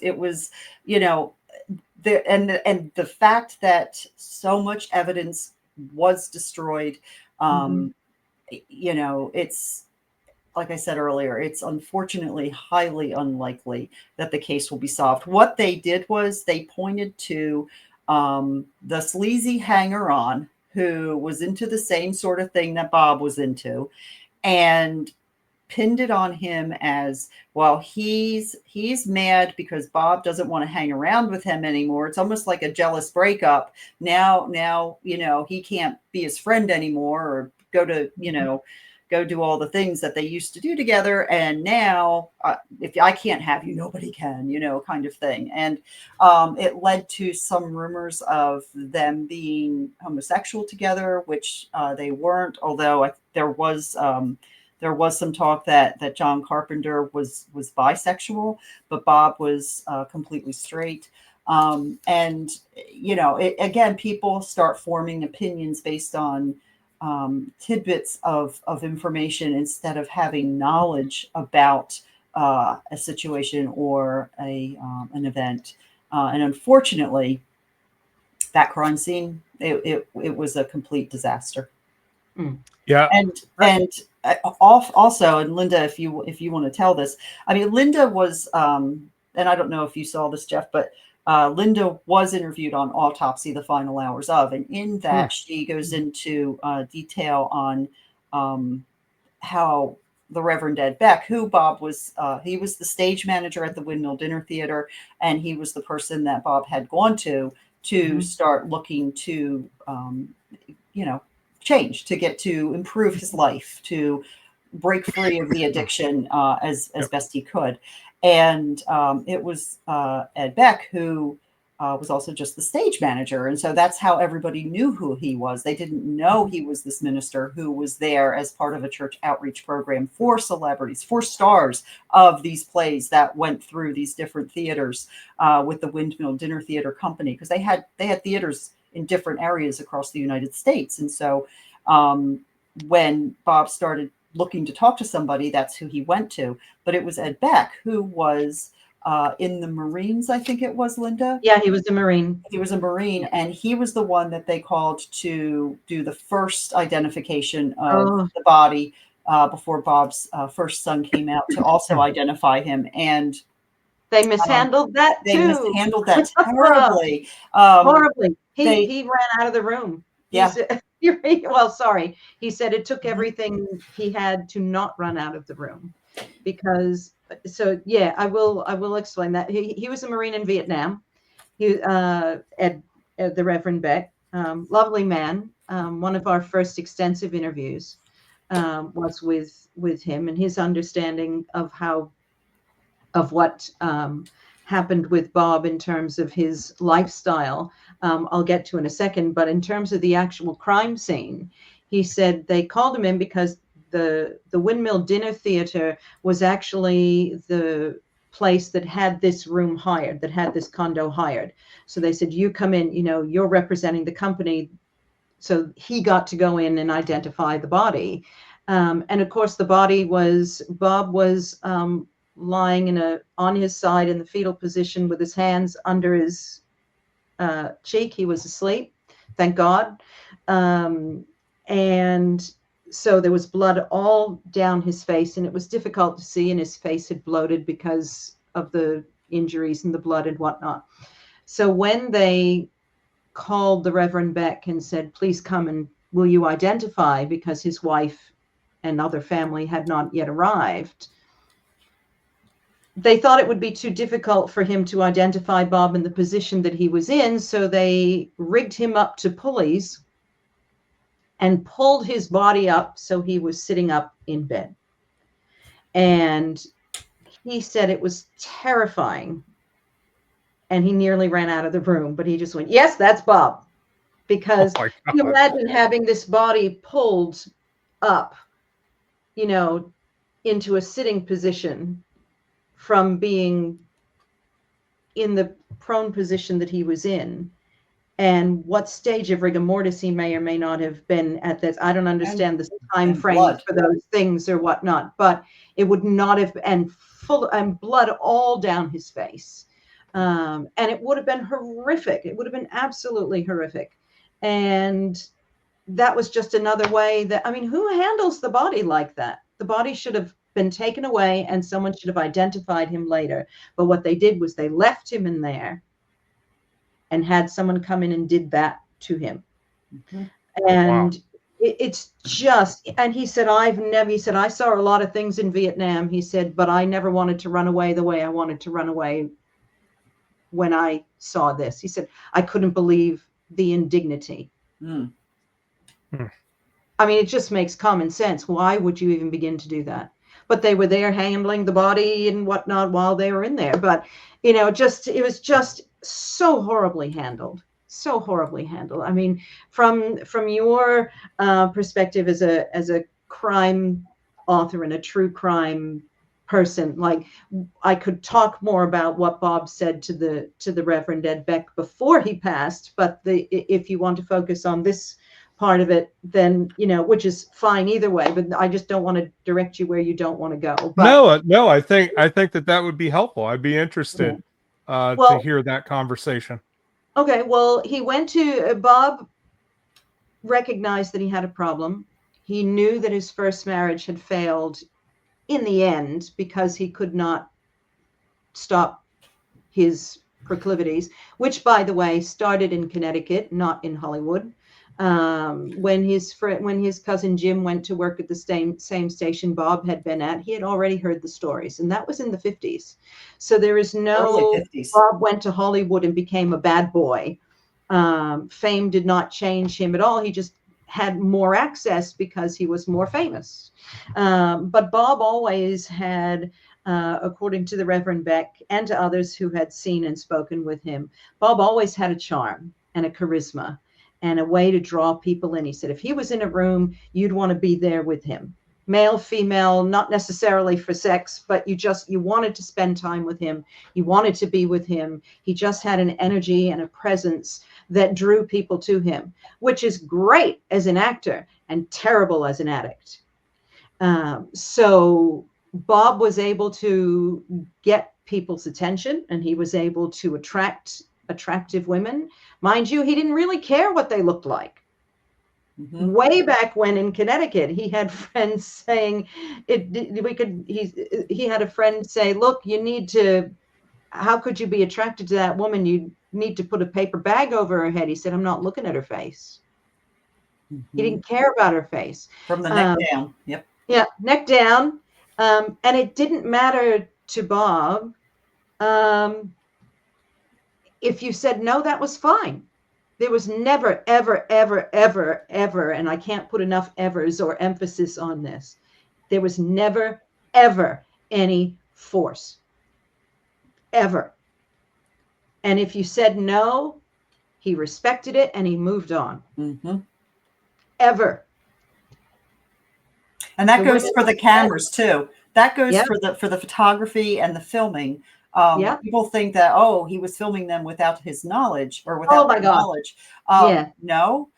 the fact that so much evidence was destroyed, it's, like I said earlier, it's unfortunately highly unlikely that the case will be solved. What they did was they pointed to the sleazy hanger-on who was into the same sort of thing that Bob was into, and pinned it on him as, well, he's mad because Bob doesn't want to hang around with him anymore. It's almost like a jealous breakup. Now, he can't be his friend anymore, or go do all the things that they used to do together. And now if I can't have you, nobody can, kind of thing. And it led to some rumors of them being homosexual together, which they weren't, although there was some talk that John Carpenter was bisexual, but Bob was completely straight. And, again, people start forming opinions based on tidbits of information instead of having knowledge about a situation or an event. And unfortunately, that crime scene, it was a complete disaster. Yeah. And also, and Linda, if you want to tell this, I mean, Linda was, and I don't know if you saw this, Jeff, but Linda was interviewed on Autopsy: The Final Hours of, and in that she goes into detail on how the Reverend Ed Beck, who Bob was, he was the stage manager at the Windmill Dinner Theater, and he was the person that Bob had gone to start looking to, change, to get to improve his life, to break free of the addiction as best he could. And it was Ed Beck who was also just the stage manager. And so that's how everybody knew who he was. They didn't know he was this minister who was there as part of a church outreach program for celebrities, for stars of these plays that went through these different theaters with the Windmill Dinner Theater Company, because they had theaters in different areas across the United States. And so when Bob started looking to talk to somebody, that's who he went to. But it was Ed Beck, who was in the Marines, I think it was, Linda? Yeah, he was a Marine. He was a Marine, and he was the one that they called to do the first identification of the body before Bob's first son came out, to also identify him. And they mishandled that too. They mishandled that terribly. Horribly. He ran out of the room. Yeah. Well, sorry. He said it took everything he had to not run out of the room, because So yeah, I will explain that. He was a Marine in Vietnam. He the Reverend Beck, lovely man. One of our first extensive interviews was with him, and his understanding of what happened with Bob in terms of his lifestyle. I'll get to in a second, but in terms of the actual crime scene, he said they called him in because the Windmill Dinner Theater was actually the place that had this room hired, that had this condo hired. So they said, you come in, you're representing the company. So he got to go in and identify the body. And of course, Bob was lying on his side in the fetal position with his hands under his cheek. He was asleep, thank God. And so there was blood all down his face, and it was difficult to see, and his face had bloated because of the injuries and the blood and whatnot. So when they called the Reverend Beck and said, please come and will you identify, because his wife and other family had not yet arrived, they thought it would be too difficult for him to identify Bob in the position that he was in. So they rigged him up to pulleys and pulled his body up so he was sitting up in bed. And he said it was terrifying. And he nearly ran out of the room, but he just went, yes, that's Bob. Because you imagine having this body pulled up, into a sitting position from being in the prone position that he was in, and what stage of rigor mortis he may or may not have been at this. I don't understand the time frame for those things or whatnot, but it would not have been full and blood all down his face. And it would have been horrific. It would have been absolutely horrific. And that was just another way who handles the body like that? The body should have been taken away and someone should have identified him later. But what they did was they left him in there and had someone come in and did that to him. Mm-hmm. And it's just, and he said, I saw a lot of things in Vietnam. He said, but I never wanted to run away the way I wanted to run away when I saw this. He said, I couldn't believe the indignity. Mm. It just makes common sense. Why would you even begin to do that? But they were there handling the body and whatnot while they were in there. But, it was just so horribly handled. So horribly handled. From your perspective as a crime author and a true crime person, I could talk more about what Bob said to the Reverend Ed Beck before he passed. But if you want to focus on this part of it, then which is fine either way, but I just don't want to direct you where you don't want to go. But no, I think that would be helpful. I'd be interested to hear that conversation. Okay, well, Bob recognized that he had a problem. He knew that his first marriage had failed in the end because he could not stop his proclivities, which, by the way, started in Connecticut, not in Hollywood. When his cousin Jim went to work at the same station Bob had been at, he had already heard the stories, and that was in the 50s. So there is no Bob went to Hollywood and became a bad boy. Fame did not change him at all. He just had more access because he was more famous. But Bob always had, according to the Reverend Beck and to others who had seen and spoken with him, Bob always had a charm and a charisma and a way to draw people in. He said, if he was in a room, you'd want to be there with him. Male, female, not necessarily for sex, but you wanted to spend time with him. You wanted to be with him. He just had an energy and a presence that drew people to him, which is great as an actor and terrible as an addict. So Bob was able to get people's attention, and he was able to attract attractive women. Mind you, he didn't really care what they looked like. Mm-hmm. Way back when in Connecticut, he had friends saying he had a friend say, look, how could you be attracted to that woman? You need to put a paper bag over her head. He said, I'm not looking at her face. Mm-hmm. He didn't care about her face. From the neck down. Yep. Yeah, neck down. And it didn't matter to Bob, if you said no, that was fine. There was never, ever, ever, ever, ever, and I can't put enough evers or emphasis on this. There was never, ever any force. Ever. And if you said no, he respected it and he moved on. Mm-hmm. Ever. And that goes for the cameras too. That goes Yep. for the photography and the filming. Yep. People think that, oh, he was filming them without his knowledge or without their knowledge. Yeah. No,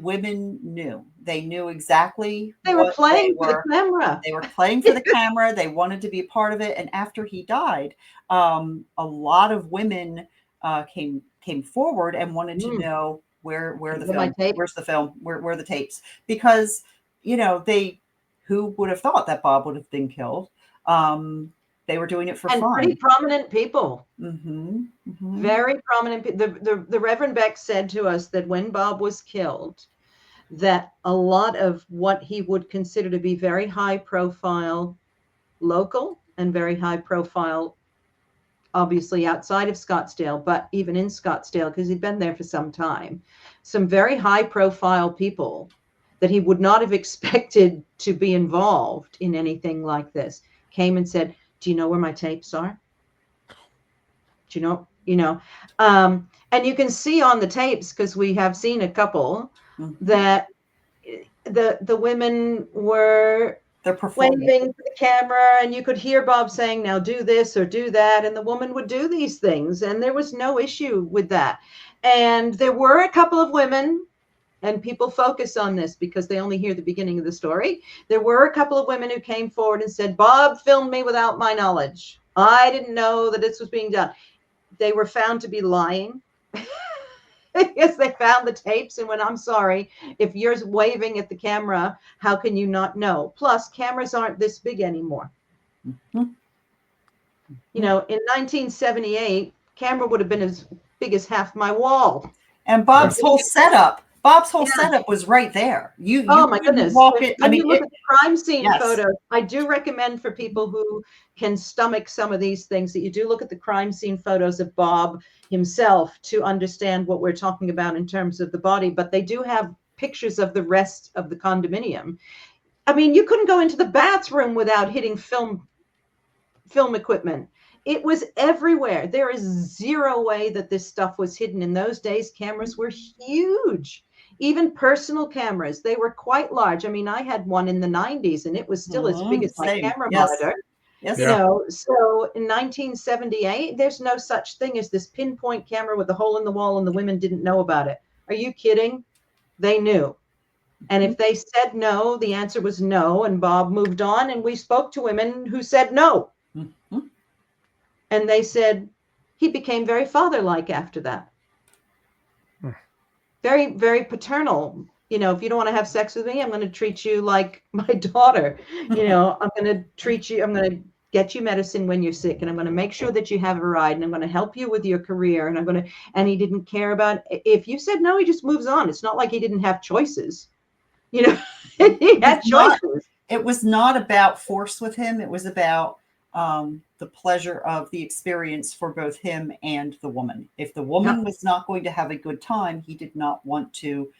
women knew. They knew exactly They were what playing for the camera. They were playing for the camera. They wanted to be a part of it. And after he died, a lot of women came forward and wanted to know where's the film, where are the tapes? Because, you know, who would have thought that Bob would have been killed? They were doing it for fun. Pretty prominent people. Mm-hmm. Mm-hmm. Very prominent. The Reverend Beck said to us that when Bob was killed, that a lot of what he would consider to be very high profile local and very high profile, obviously outside of Scottsdale, but even in Scottsdale, because he'd been there for some time, some very high profile people that he would not have expected to be involved in anything like this came and said, do you know where my tapes are? Do you know, and you can see on the tapes, because we have seen a couple, that the women were waving for the camera, and you could hear Bob saying, now do this or do that, and the woman would do these things, and there was no issue with that. And there were a couple of women, and people focus on this because they only hear the beginning of the story. There were a couple of women who came forward and said, Bob filmed me without my knowledge. I didn't know that this was being done. They were found to be lying. Yes, they found the tapes and went, I'm sorry, if you're waving at the camera, how can you not know? Plus, cameras aren't this big anymore. Mm-hmm. You know, in 1978, camera would have been as big as half my wall. And Bob's whole setup was right there. Oh my goodness. Walk it. When you look at the crime scene photos, I do recommend for people who can stomach some of these things that you do look at the crime scene photos of Bob himself to understand what we're talking about in terms of the body, but they do have pictures of the rest of the condominium. I mean, you couldn't go into the bathroom without hitting film equipment. It was everywhere. There is zero way that this stuff was hidden. In those days, cameras were huge. Even personal cameras, they were quite large. I mean, I had one in the 90s and it was still as big as my camera monitor. Yes. You know, so in 1978, there's no such thing as this pinpoint camera with a hole in the wall and the women didn't know about it. Are you kidding? They knew. And if they said no, the answer was no. And Bob moved on, and we spoke to women who said no. Mm-hmm. And they said he became very father-like after that. Very, very paternal. You know, if you don't want to have sex with me, I'm going to treat you like my daughter. You know, I'm going to treat you, I'm going to get you medicine when you're sick, and I'm going to make sure that you have a ride, and I'm going to help you with your career. And he didn't care about, if you said no, he just moves on. It's not like he didn't have choices. You know, he had choices. It was not about force with him. It was about the pleasure of the experience for both him and the woman. If the woman was not going to have a good time, he did not want to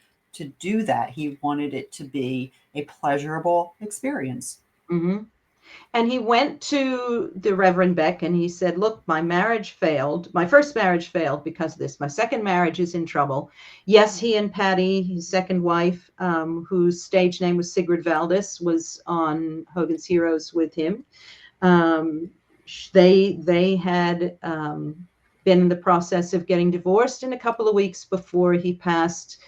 do that. He wanted it to be a pleasurable experience. Mm-hmm. And he went to the Reverend Beck and he said, look, my marriage failed. My first marriage failed because of this. My second marriage is in trouble. Yes, he and Patty, his second wife, whose stage name was Sigrid Valdis, was on Hogan's Heroes with him. They had been in the process of getting divorced, and a couple of weeks before he passed,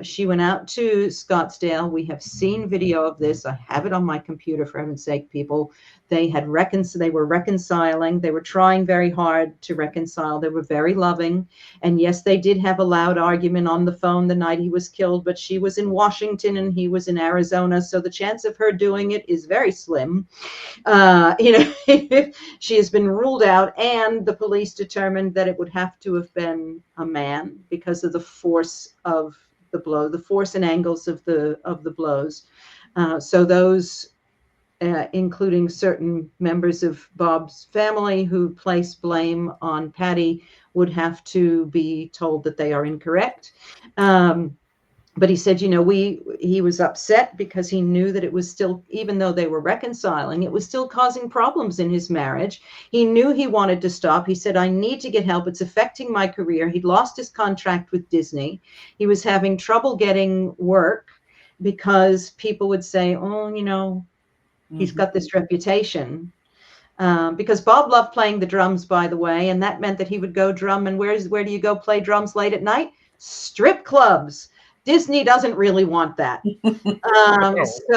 she went out to Scottsdale. We have seen video of this. I have it on my computer, for heaven's sake, people. They were reconciling. They were trying very hard to reconcile. They were very loving. And yes, they did have a loud argument on the phone the night he was killed, but she was in Washington and he was in Arizona. So the chance of her doing it is very slim. She has been ruled out, and the police determined that it would have to have been a man because of the force of the blow, the force and angles of the blows. So those including certain members of Bob's family who place blame on Patty, would have to be told that they are incorrect. But he said, he was upset because he knew that it was still, even though they were reconciling, it was still causing problems in his marriage. He knew he wanted to stop. He said, I need to get help. It's affecting my career. He'd lost his contract with Disney. He was having trouble getting work because people would say, oh, he's got this reputation. Because Bob loved playing the drums, by the way, and that meant that he would go drum. And where do you go play drums late at night? Strip clubs. Disney doesn't really want that.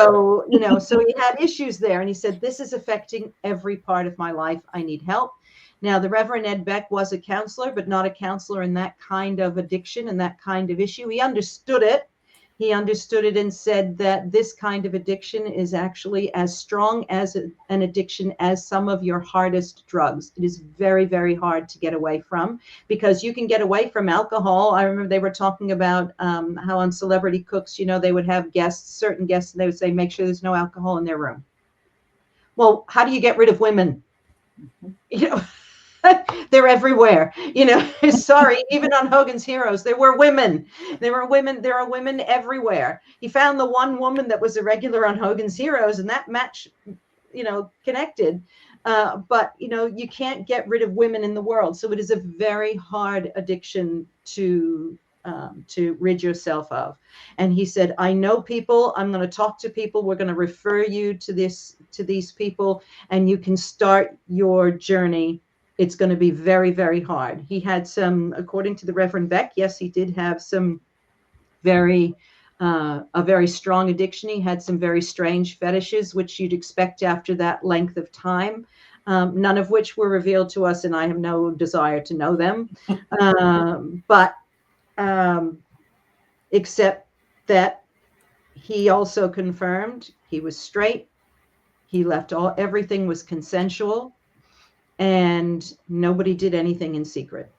So he had issues there. And he said, this is affecting every part of my life. I need help. Now, the Reverend Ed Beck was a counselor, but not a counselor in that kind of addiction and that kind of issue. He understood it. He understood it and said that this kind of addiction is actually as strong as an addiction as some of your hardest drugs. It is very, very hard to get away from, because you can get away from alcohol. I remember they were talking about how on Celebrity Cooks, they would have certain guests, and they would say, make sure there's no alcohol in their room. Well, how do you get rid of women? They're everywhere. Sorry, even on Hogan's Heroes, there were women. There are women everywhere. He found the one woman that was a regular on Hogan's Heroes, and that match, connected. But you can't get rid of women in the world. So it is a very hard addiction to rid yourself of. And he said, I know people. I'm going to talk to people. We're going to refer you to these people, and you can start your journey. It's going to be very, very hard. He had some, according to the Reverend Beck, yes, he did have some a very strong addiction. He had some very strange fetishes, which you'd expect after that length of time, none of which were revealed to us, and I have no desire to know them. Except that he also confirmed he was straight. He left everything was consensual. And nobody did anything in secret,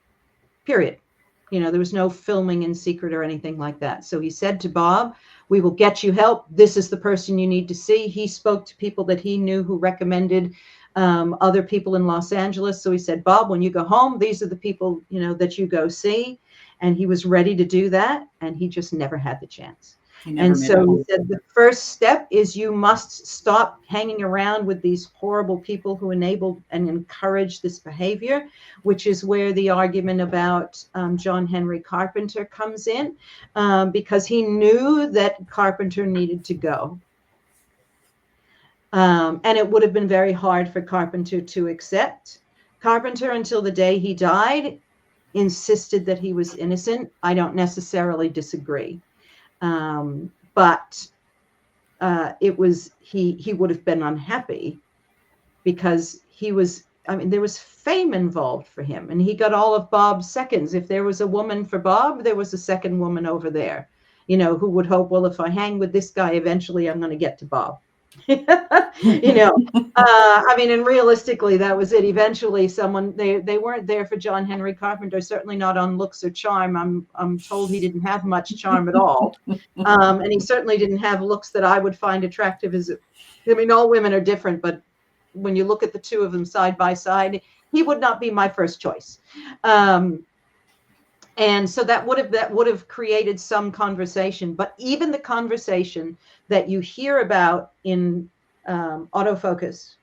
period. There was no filming in secret or anything like that. So he said to Bob, we will get you help. This is the person you need to see. He spoke to people that he knew who recommended other people in Los Angeles. So he said, Bob, when you go home, these are the people, that you go see. And he was ready to do that. And he just never had the chance. And so he said the first step is you must stop hanging around with these horrible people who enable and encourage this behavior, which is where the argument about John Henry Carpenter comes in, because he knew that Carpenter needed to go. And it would have been very hard for Carpenter to accept. Carpenter, until the day he died, insisted that he was innocent. I don't necessarily disagree. But it was he would have been unhappy, because there was fame involved for him, and he got all of Bob's seconds. If there was a woman for Bob, there was a second woman over there, who would hope, well, if I hang with this guy, eventually I'm going to get to Bob. And realistically, that was it. Eventually, they weren't there for John Henry Carpenter, certainly not on looks or charm. I'm told he didn't have much charm at all. And he certainly didn't have looks that I would find attractive. All women are different, but when you look at the two of them side by side, he would not be my first choice. And so that would have created some conversation. But even the conversation that you hear about in autofocus,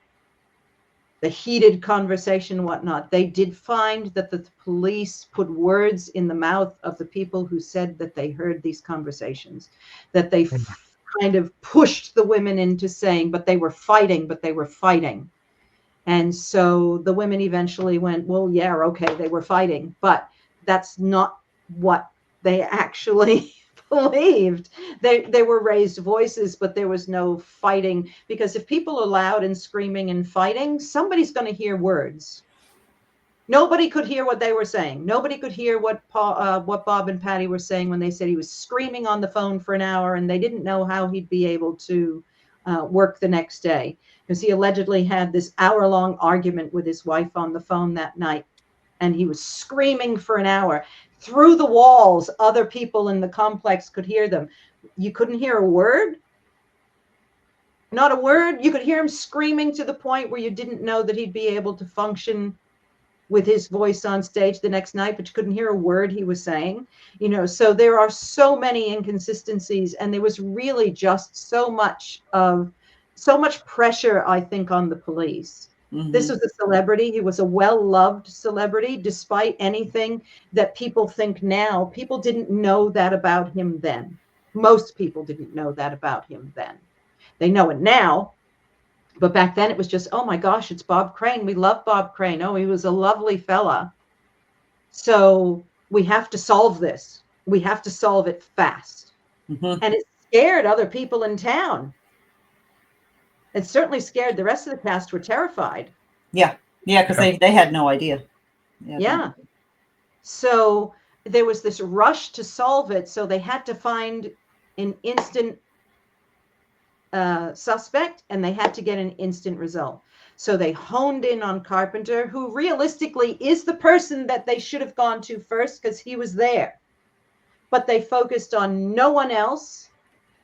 the heated conversation, whatnot, they did find that the police put words in the mouth of the people who said that they heard these conversations, that they kind of pushed the women into saying, but they were fighting. And so the women eventually went, well, yeah, okay, they were fighting, but that's not what they actually believed. They were raised voices, but there was no fighting, because if people are loud and screaming and fighting, somebody's going to hear words. Nobody could hear what they were saying. Nobody could hear what Bob and Patty were saying when they said he was screaming on the phone for an hour, and they didn't know how he'd be able to work the next day, because he allegedly had this hour-long argument with his wife on the phone that night, and he was screaming for an hour. Through the walls, other people in the complex could hear them. You couldn't hear a word. Not a word. You could hear him screaming to the point where you didn't know that he'd be able to function with his voice on stage the next night, but you couldn't hear a word he was saying. So there are so many inconsistencies, and there was really just so much pressure, I think, on the police. This was a celebrity. He was a well-loved celebrity, despite anything that people think now. People didn't know that about him then. Most people didn't know that about him then. They know it now. But back then it was just, oh my gosh, it's Bob Crane. We love Bob Crane. Oh, he was a lovely fella. So we have to solve this. We have to solve it fast. And it scared other people in town. It certainly scared the rest of the cast. Were terrified. Yeah, because they had no idea. Yeah. So there was this rush to solve it. So they had to find an instant suspect, and they had to get an instant result. So they honed in on Carpenter, who realistically is the person that they should have gone to first because he was there. But they focused on no one else,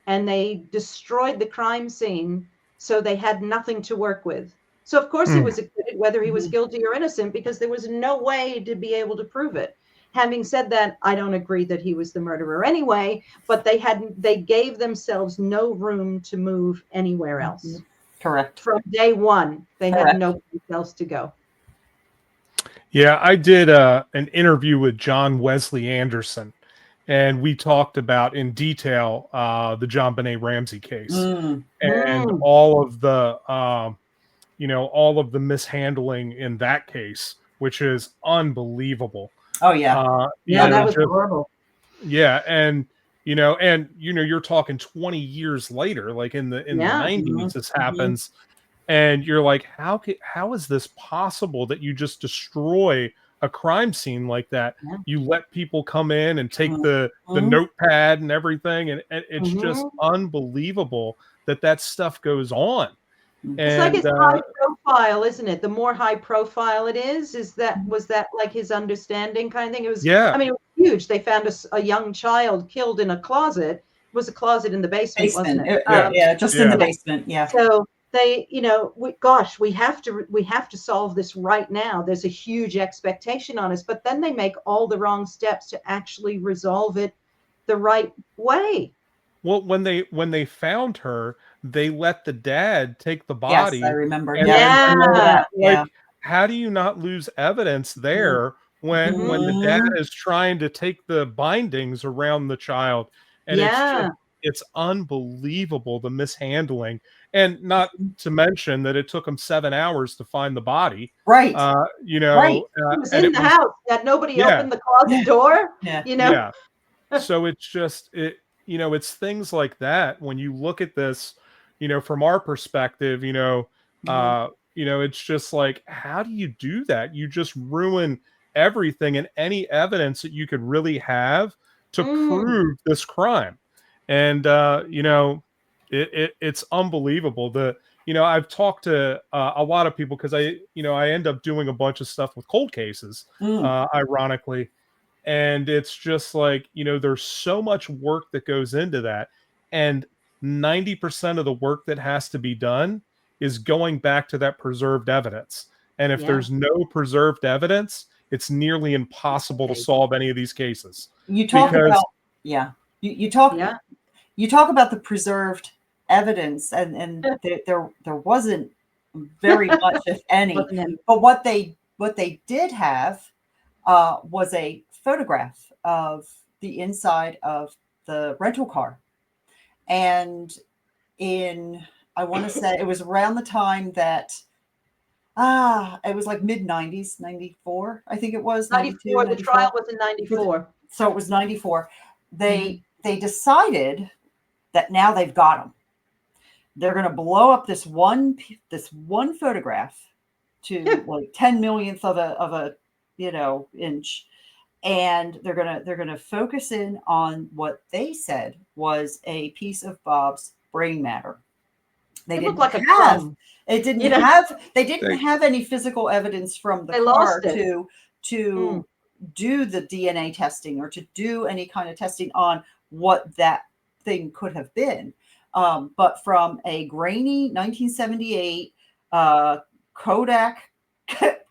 and they destroyed the crime scene, so they had nothing to work with. So of course he was acquitted, whether he was guilty or innocent, because there was no way to be able to prove it. Having said that, I don't agree that he was the murderer anyway, but they gave themselves no room to move anywhere else. Correct. From day one, they had no place else to go. Yeah, I did an interview with John Wesley Anderson, and we talked about in detail the John Benet Ramsey case and all of the all of the mishandling in that case, which is unbelievable. Oh yeah. That was horrible. Yeah, and you're talking 20 years later, like in the 90s, this happens, and you're like, how is this possible that you just destroy a crime scene like that? You let people come in and take the notepad and everything, and it's just unbelievable that stuff goes on. It's like his high profile, isn't it? The more high profile it is that like his understanding kind of thing? It was, I mean, it was huge. They found a young child killed in a closet. It was a closet in the basement. Wasn't it? Just in the basement. Yeah. So they, we have to solve this right now. There's a huge expectation on us, but then they make all the wrong steps to actually resolve it the right way. Well, when they found her, they let the dad take the body. Yes, I remember. Like, how do you not lose evidence there when the dad is trying to take the bindings around the child? And it's unbelievable, the mishandling, and not to mention that it took them 7 hours to find the body. Right. It was in the house that nobody opened the closet door. So it's just it's things like that. When you look at this, from our perspective, it's just like, how do you do that? You just ruin everything and any evidence that you could really have to prove this crime. And it's unbelievable. I've talked to a lot of people because I end up doing a bunch of stuff with cold cases, ironically. And it's just like, there's so much work that goes into that. And 90% of the work that has to be done is going back to that preserved evidence. And if there's no preserved evidence, it's nearly impossible to solve any of these cases. You talk about, you talk about the preserved evidence, and there wasn't very much, if any. But what they did have was a photograph of the inside of the rental car. And I want to say it was around the time that, it was like mid-90s, 94, I think it was. 94, the trial was in 94. So it was 94. They decided that now they've got them. They're going to blow up this one photograph to like 10 millionth of a inch. And they're gonna focus in on what they said was a piece of Bob's brain matter. They didn't have any physical evidence from the car to do the DNA testing or to do any kind of testing on what that thing could have been. But from a grainy 1978 Kodak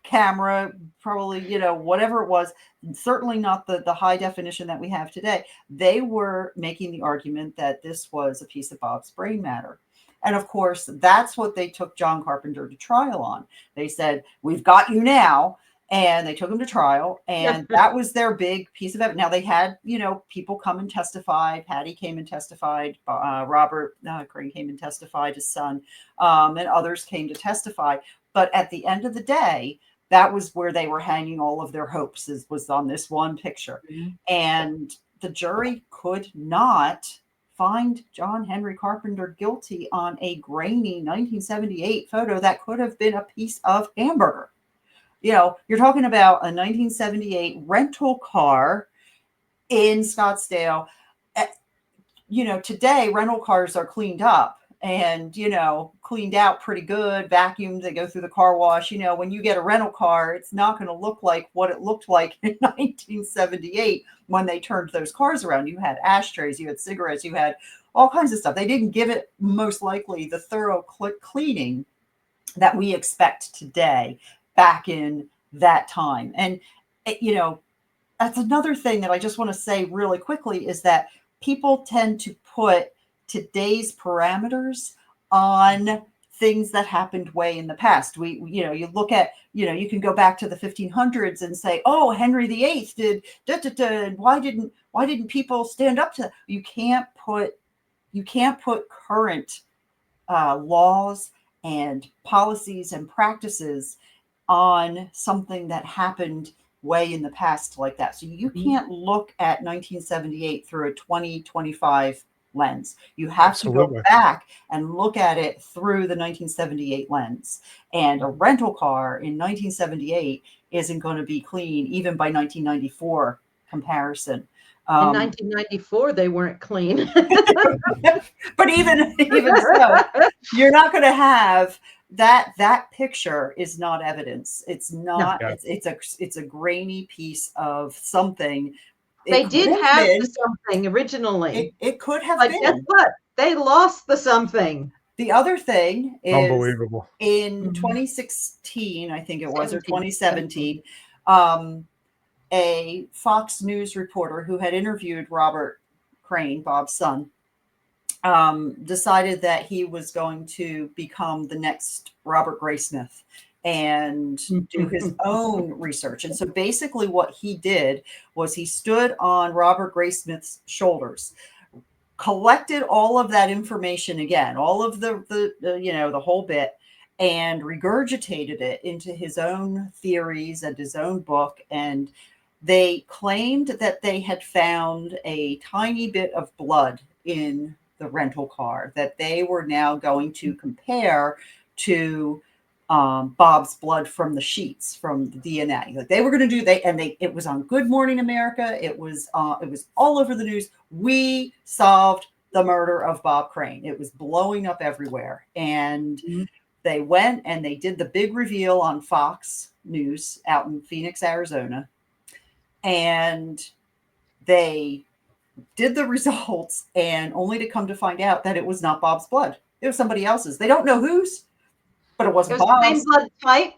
camera, probably, whatever it was, certainly not the high definition that we have today, they were making the argument that this was a piece of Bob's brain matter. And of course, that's what they took John Carpenter to trial on. They said, we've got you now. And they took him to trial. And that was their big piece of evidence. Now they had, people come and testify. Patty came and testified. Robert Crane came and testified, his son, and others came to testify. But at the end of the day, that was where they were hanging all of their hopes, was on this one picture. Mm-hmm. And the jury could not find John Henry Carpenter guilty on a grainy 1978 photo that could have been a piece of hamburger. You're talking about a 1978 rental car in Scottsdale. Today rental cars are cleaned up and, cleaned out pretty good, vacuumed, they go through the car wash. When you get a rental car, it's not going to look like what it looked like in 1978 when they turned those cars around. You had ashtrays, you had cigarettes, you had all kinds of stuff. They didn't give it, most likely, the thorough cleaning that we expect today back in that time. And, that's another thing that I just want to say really quickly is that people tend to put today's parameters on things that happened way in the past. You look at, you can go back to the 1500s and say, oh, Henry VIII did, why didn't people stand up to that? You can't put current laws and policies and practices on something that happened way in the past like that. So you can't look at 1978 through a 2025 lens. You have Absolutely. to go back and look at it through the 1978 lens. And a rental car in 1978 isn't going to be clean, even by 1994 comparison. In 1994, they weren't clean. But even so, you're not going to have that picture is not evidence. It's not. No. It's a grainy piece of something. They did have the something originally. It could have but been. Guess what? They lost the something. The other thing is unbelievable. In 2016, I think it was, or 2017, a Fox News reporter who had interviewed Robert Crane, Bob's son, decided that he was going to become the next Robert Graysmith and do his own research. And so basically what he did was he stood on Robert Graysmith's shoulders, collected all of that information again, all of the whole bit, and regurgitated it into his own theories and his own book. And they claimed that they had found a tiny bit of blood in the rental car that they were now going to compare to Bob's blood from the sheets, from the DNA. Like they were going to do it was on Good Morning America. It was all over the news. We solved the murder of Bob Crane. It was blowing up everywhere. And they went and they did the big reveal on Fox News out in Phoenix, Arizona. And they did the results, and only to come to find out that it was not Bob's blood. It was somebody else's. They don't know whose, but it wasn't Bob's. The same blood type.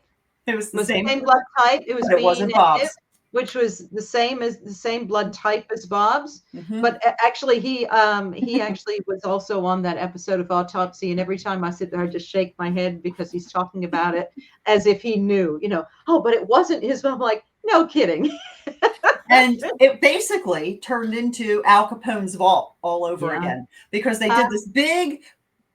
It was the same blood type. It was it wasn't Bob's, which was the same blood type as Bob's. Mm-hmm. But actually, he actually was also on that episode of Autopsy. And every time I sit there, I just shake my head because he's talking about it as if he knew. Oh, but it wasn't his. I'm like, no kidding. And it basically turned into Al Capone's vault all over again, because they did this big,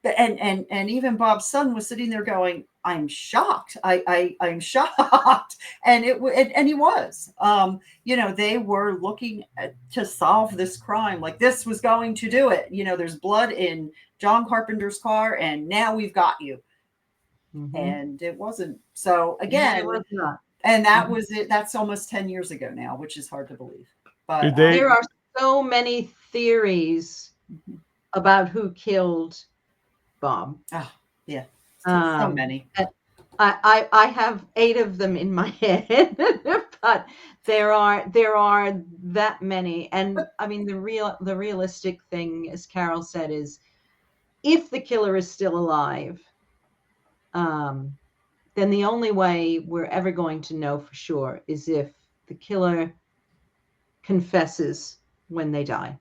and even Bob's son was sitting there going, I'm shocked. I'm shocked. And he was, they were looking to solve this crime. Like this was going to do it. There's blood in John Carpenter's car, and now we've got you. Mm-hmm. And it wasn't. So again, it was not. And that was it. That's almost 10 years ago now, which is hard to believe. But there are so many theories about who killed Bob. Oh, yeah. So many. I have 8 of them in my head, but there are that many. And I mean, the realistic thing, as Carol said, is if the killer is still alive, then the only way we're ever going to know for sure is if the killer confesses when they die,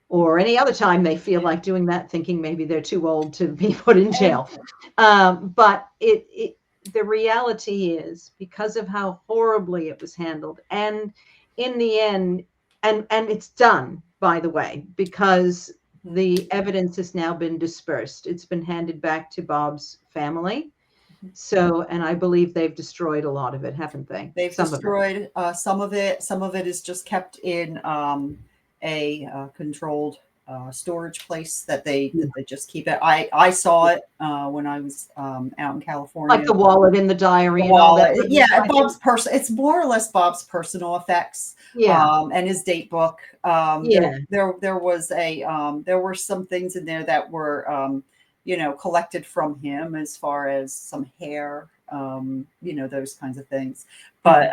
or any other time they feel like doing that, thinking maybe they're too old to be put in jail. But the reality is, because of how horribly it was handled, and in the end, and it's done, by the way, because the evidence has now been dispersed. It's been handed back to Bob's family. So, and I believe they've destroyed a lot of it, haven't they? They've destroyed some of it. Some of it is just kept in a controlled storage place that they just keep it. I saw it when I was out in California. Like the wallet in the diary The and all that. wallet. Yeah, Bob's it's more or less Bob's personal effects. Yeah. And his date book. Yeah. There was there were some things in there that were collected from him, as far as some hair, those kinds of things. But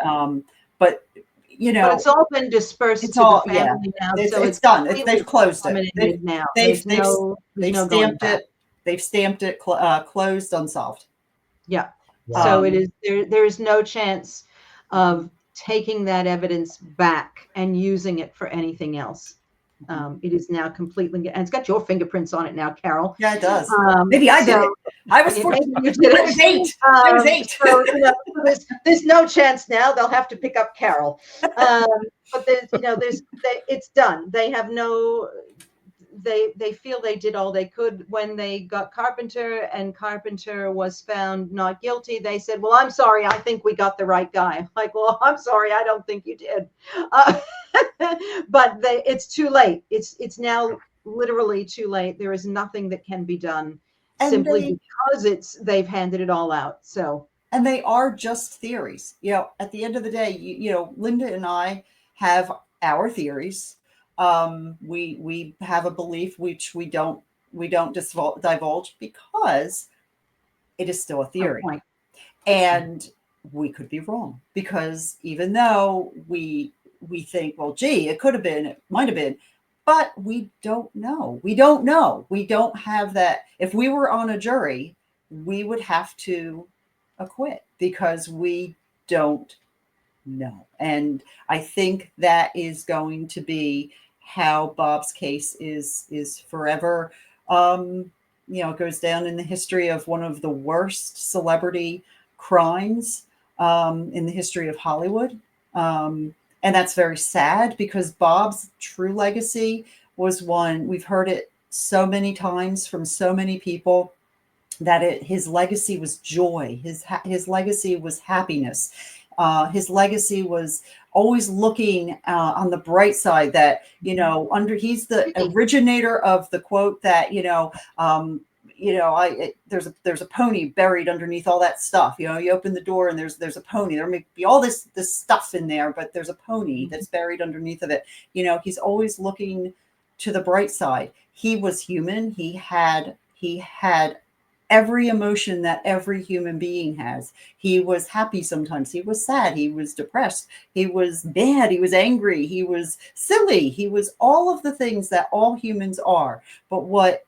but it's all been dispersed it's to all, the family now. So it's done. They've closed it. Now. They've stamped it. They've stamped it closed, unsolved. Yeah. So it is there is no chance of taking that evidence back and using it for anything else. It is now completely, and it's got your fingerprints on it now, Carol. Yeah, it does. Maybe I did it. I was 8. I was 8. So there's no chance now. They'll have to pick up Carol. But it's done. They have no. They feel they did all they could. When they got Carpenter, and Carpenter was found not guilty, they said, well, I'm sorry, I think we got the right guy. I'm like, well, I'm sorry, I don't think you did. But it's too late. It's now literally too late. There is nothing that can be done, simply because they've handed it all out. So, and they are just theories. At the end of the day, Linda and I have our theories. We have a belief which we don't divulge, because it is still a theory, and we could be wrong, because even though we think, well, gee, it could have been, it might have been, but we don't know. We don't have that. If we were on a jury, we would have to acquit, because we don't know. And I think that is going to be how Bob's case is forever. It goes down in the history of one of the worst celebrity crimes in the history of Hollywood. And that's very sad, because Bob's true legacy was one, we've heard it so many times from so many people, that his legacy was joy. His legacy was happiness. His legacy was always looking on the bright side, that, he's the originator of the quote that, there's a pony buried underneath all that stuff. You open the door and there's a pony. There may be all this stuff in there, but there's a pony that's buried underneath of it. He's always looking to the bright side. He was human. He had every emotion that every human being has. He was happy sometimes. He was sad. He was depressed. He was mad. He was angry. He was silly. He was all of the things that all humans are. But what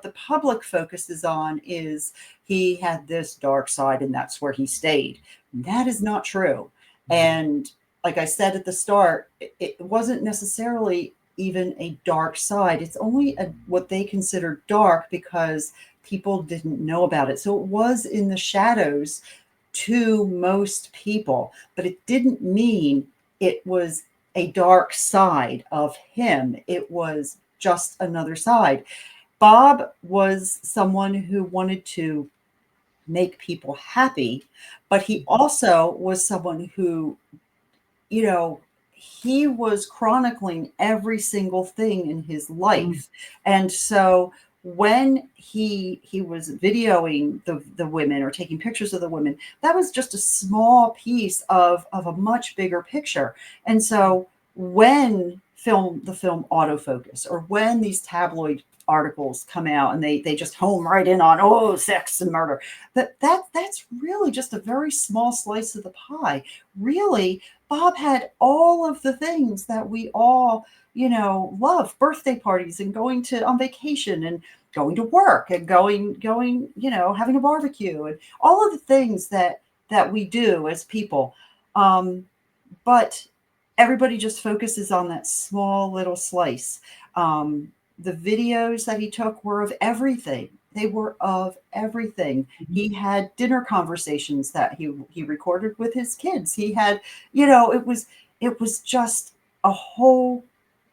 the public focuses on is he had this dark side, and that's where he stayed. That is not true. And like I said at the start, it wasn't necessarily even a dark side. It's only what they consider dark because people didn't know about it. So it was in the shadows to most people, but it didn't mean it was a dark side of him. It was just another side. Bob was someone who wanted to make people happy, but he also was someone who, he was chronicling every single thing in his life. And so when he was videoing the women, or taking pictures of the women, that was just a small piece of a much bigger picture. And so when the film autofocus, or when these tabloid articles come out and they just home right in on sex and murder, that's really just a very small slice of the pie. Really, Bob had all of the things that we all love: birthday parties, and going on vacation, going to work and going, having a barbecue and all of the things that we do as people. But everybody just focuses on that small little slice. The videos that he took were of everything. They were of everything. He had dinner conversations that he recorded with his kids. He had, it was just a whole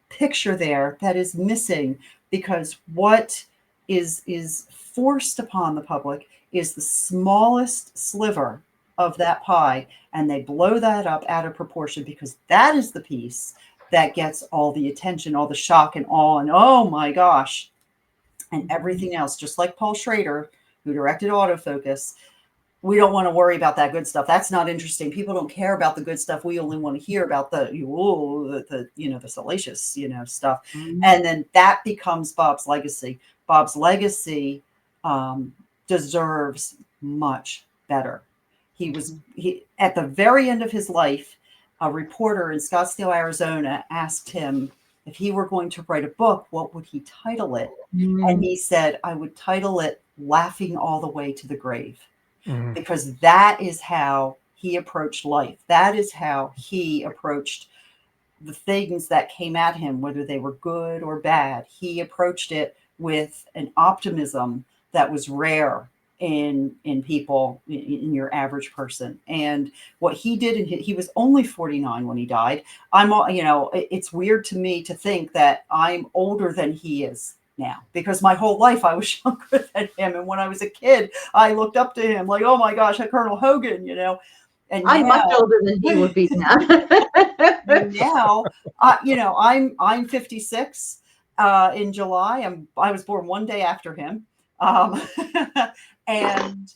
picture there that is missing, because what is forced upon the public is the smallest sliver of that pie, and they blow that up out of proportion, because that is the piece that gets all the attention, all the shock and awe, and oh my gosh, and everything else. Just like Paul Schrader, who directed Autofocus, we don't want to worry about that good stuff. That's not interesting. People don't care about the good stuff. We only want to hear about the salacious, stuff. And then that becomes Bob's legacy. Bob's legacy deserves much better. He at the very end of his life, a reporter in Scottsdale, Arizona, asked him if he were going to write a book, what would he title it? And he said, I would title it Laughing All the Way to the Grave. Because that is how he approached life. That is how he approached the things that came at him, whether they were good or bad. He approached it with an optimism that was rare in people, in your average person. And what he did, he was only 49 when he died. It's weird to me to think that I'm older than he is now, because my whole life I was younger than him. And when I was a kid, I looked up to him like, oh my gosh, Colonel Hogan, And I'm much older than he would be now. Now, I'm 56 in July. I was born one day after him. And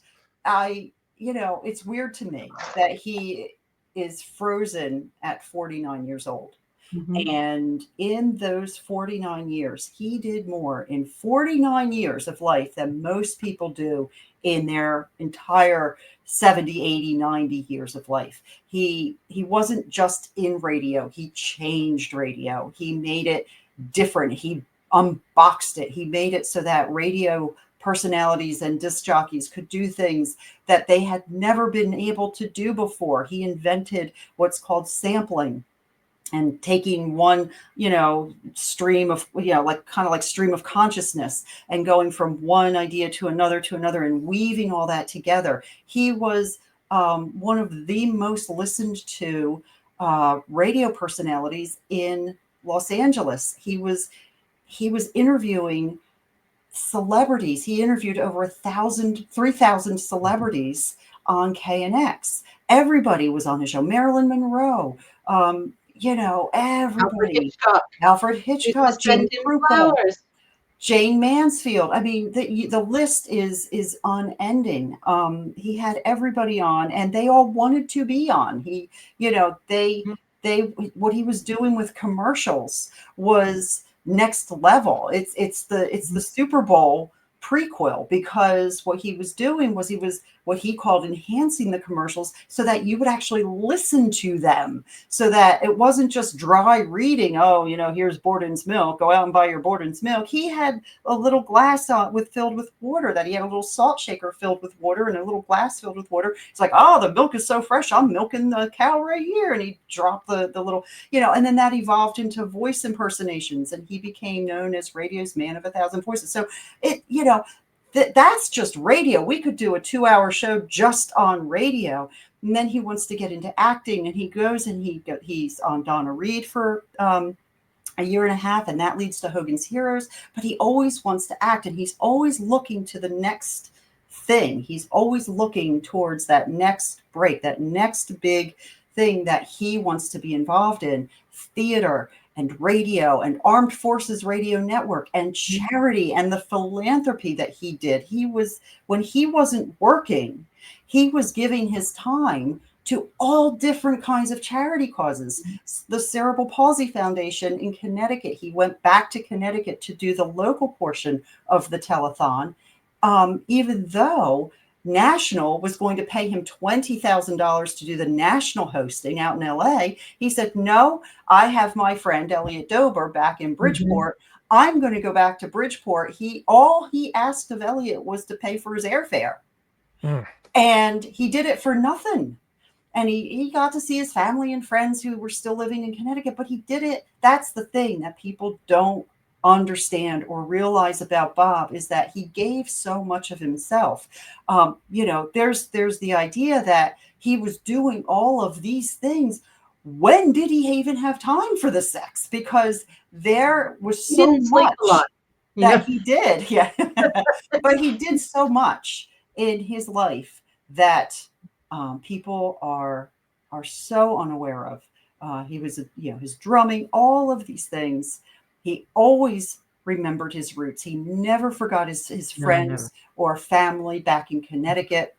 it's weird to me that he is frozen at 49 years old. And in those 49 years, he did more in 49 years of life than most people do in their entire 70, 80, 90 years of life. He wasn't just in radio. He changed radio. He made it different. He unboxed it. He made it so that radio personalities and disc jockeys could do things that they had never been able to do before. He invented what's called sampling, and taking one, stream of, like stream of consciousness, and going from one idea to another and weaving all that together. He was one of the most listened to radio personalities in Los Angeles. He was interviewing celebrities. He interviewed over 3,000 celebrities on KNX. Everybody was on his show. Marilyn Monroe, everybody. Alfred Hitchcock, Jane Mansfield. I mean, the list is unending. He had everybody on, and they all wanted to be on. What he was doing with commercials was next level. It's the Super Bowl prequel, because what he was doing was he was what he called enhancing the commercials so that you would actually listen to them, so that it wasn't just dry reading. Oh, here's Borden's milk. Go out and buy your Borden's milk. He had a little glass filled with water, that he had a little salt shaker filled with water and a little glass filled with water. It's like, oh, the milk is so fresh. I'm milking the cow right here. And he dropped the little, and then that evolved into voice impersonations, and he became known as radio's man of 1,000 voices. So that's just radio. We could do a 2-hour show just on radio. And then he wants to get into acting, and he goes and he's on Donna Reed for a year and a half, and that leads to Hogan's Heroes. But he always wants to act, and he's always looking to the next thing. He's always looking towards that next break, that next big thing that he wants to be involved in. Theater and radio and Armed Forces Radio Network and charity and the philanthropy that he did. When he wasn't working, he was giving his time to all different kinds of charity causes. The Cerebral Palsy Foundation in Connecticut, he went back to Connecticut to do the local portion of the telethon, even though National was going to pay him $20,000 to do the national hosting out in LA. He said, no, I have my friend Elliot Dober back in Bridgeport. I'm going to go back to Bridgeport. All he asked of Elliot was to pay for his airfare. And he did it for nothing. And he got to see his family and friends who were still living in Connecticut, but he did it. That's the thing that people don't understand or realize about Bob, is that he gave so much of himself. There's the idea that he was doing all of these things. When did he even have time for the sex? Because there was so much that he did. Yeah. But he did so much in his life that people are so unaware of. He was, his drumming, all of these things. He always remembered his roots. He never forgot his friends or family back in Connecticut.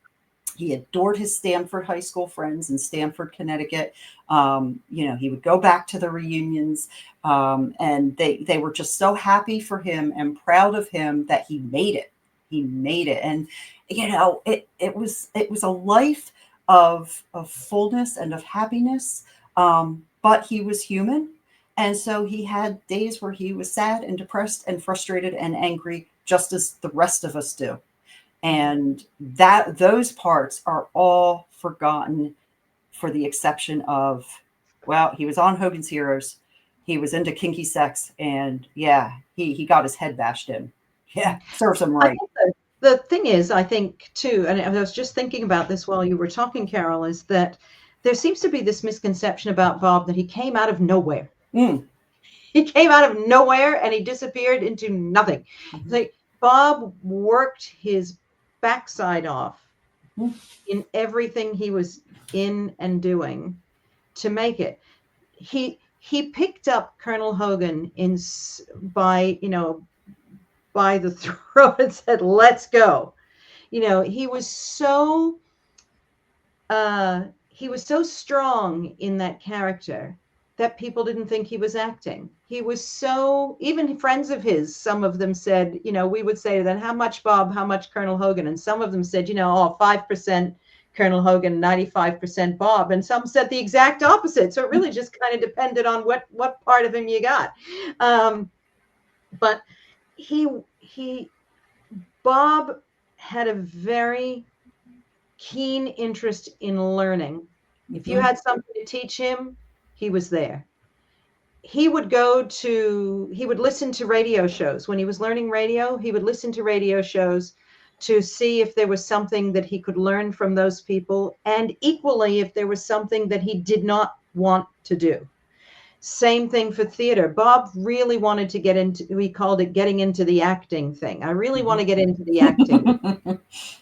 He adored his Stamford High School friends in Stamford, Connecticut. He would go back to the reunions, and they were just so happy for him and proud of him that he made it. He made it, and it was a life of fullness and of happiness. But he was human, and so he had days where he was sad and depressed and frustrated and angry, just as the rest of us do. And those parts are all forgotten, for the exception of, well, he was on Hogan's Heroes. He was into kinky sex, and he got his head bashed in. Yeah, serves him right. The thing is, I think too, and I was just thinking about this while you were talking, Carol, is that there seems to be this misconception about Bob that he came out of nowhere. He came out of nowhere and he disappeared into nothing. Like, Bob worked his backside off in everything he was in and doing to make it. He picked up Colonel Hogan by the throat and said, "Let's go." He was so strong in that character that people didn't think he was acting. He was so, even friends of his, some of them said, we would say to them, "How much Bob, how much Colonel Hogan?" And some of them said, 5% Colonel Hogan, 95% Bob. And some said the exact opposite. So it really just kind of depended on what part of him you got. But Bob had a very keen interest in learning. If you had something to teach him, he was there. He would listen to radio shows. When he was learning radio, he would listen to radio shows to see if there was something that he could learn from those people, and equally if there was something that he did not want to do. Same thing for theater. Bob really wanted to get into, we called it getting into the acting thing. I really want to get into the acting. I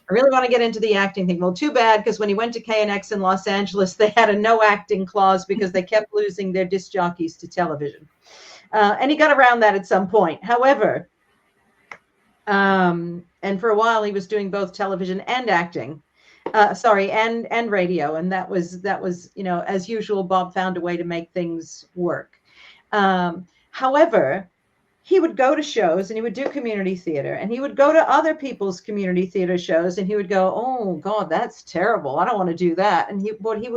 really want to get into the acting thing. Well, too bad, because when he went to KNX in Los Angeles, they had a no acting clause because they kept losing their disc jockeys to television. And he got around that at some point. However, and for a while he was doing both television and acting. And radio. And that was, as usual, Bob found a way to make things work. However, he would go to shows and he would do community theater, and he would go to other people's community theater shows and he would go, "Oh God, that's terrible. I don't want to do that." And he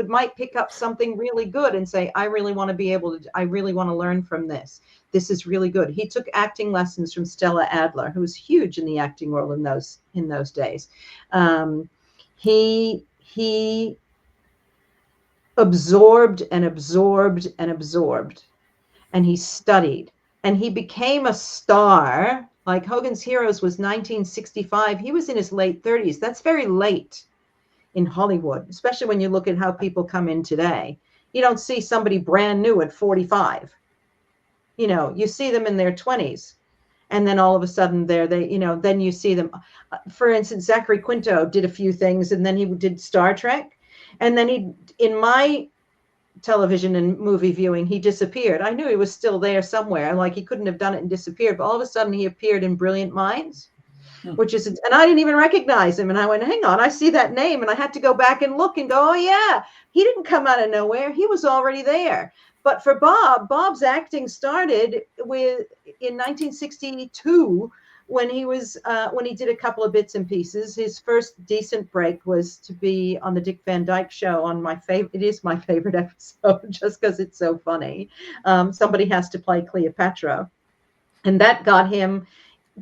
might pick up something really good and say, I really want to learn from this. This is really good. He took acting lessons from Stella Adler, who was huge in the acting world in those days. He absorbed and absorbed and absorbed, and he studied, and he became a star. Like Hogan's Heroes was 1965. He was in his late 30s. That's very late in Hollywood, especially when you look at how people come in today. You don't see somebody brand new at 45. You see them in their 20s. And then all of a sudden then you see them. For instance, Zachary Quinto did a few things, and then he did Star Trek. And then in my television and movie viewing, he disappeared. I knew he was still there somewhere. Like, he couldn't have done it and disappeared. But all of a sudden he appeared in Brilliant Minds, and I didn't even recognize him. And I went, hang on, I see that name. And I had to go back and look and go, oh yeah, he didn't come out of nowhere. He was already there. But for Bob's acting started in 1962 when he did a couple of bits and pieces. His first decent break was to be on the Dick Van Dyke Show on it is my favorite episode just because it's so funny. Somebody has to play Cleopatra. And that got him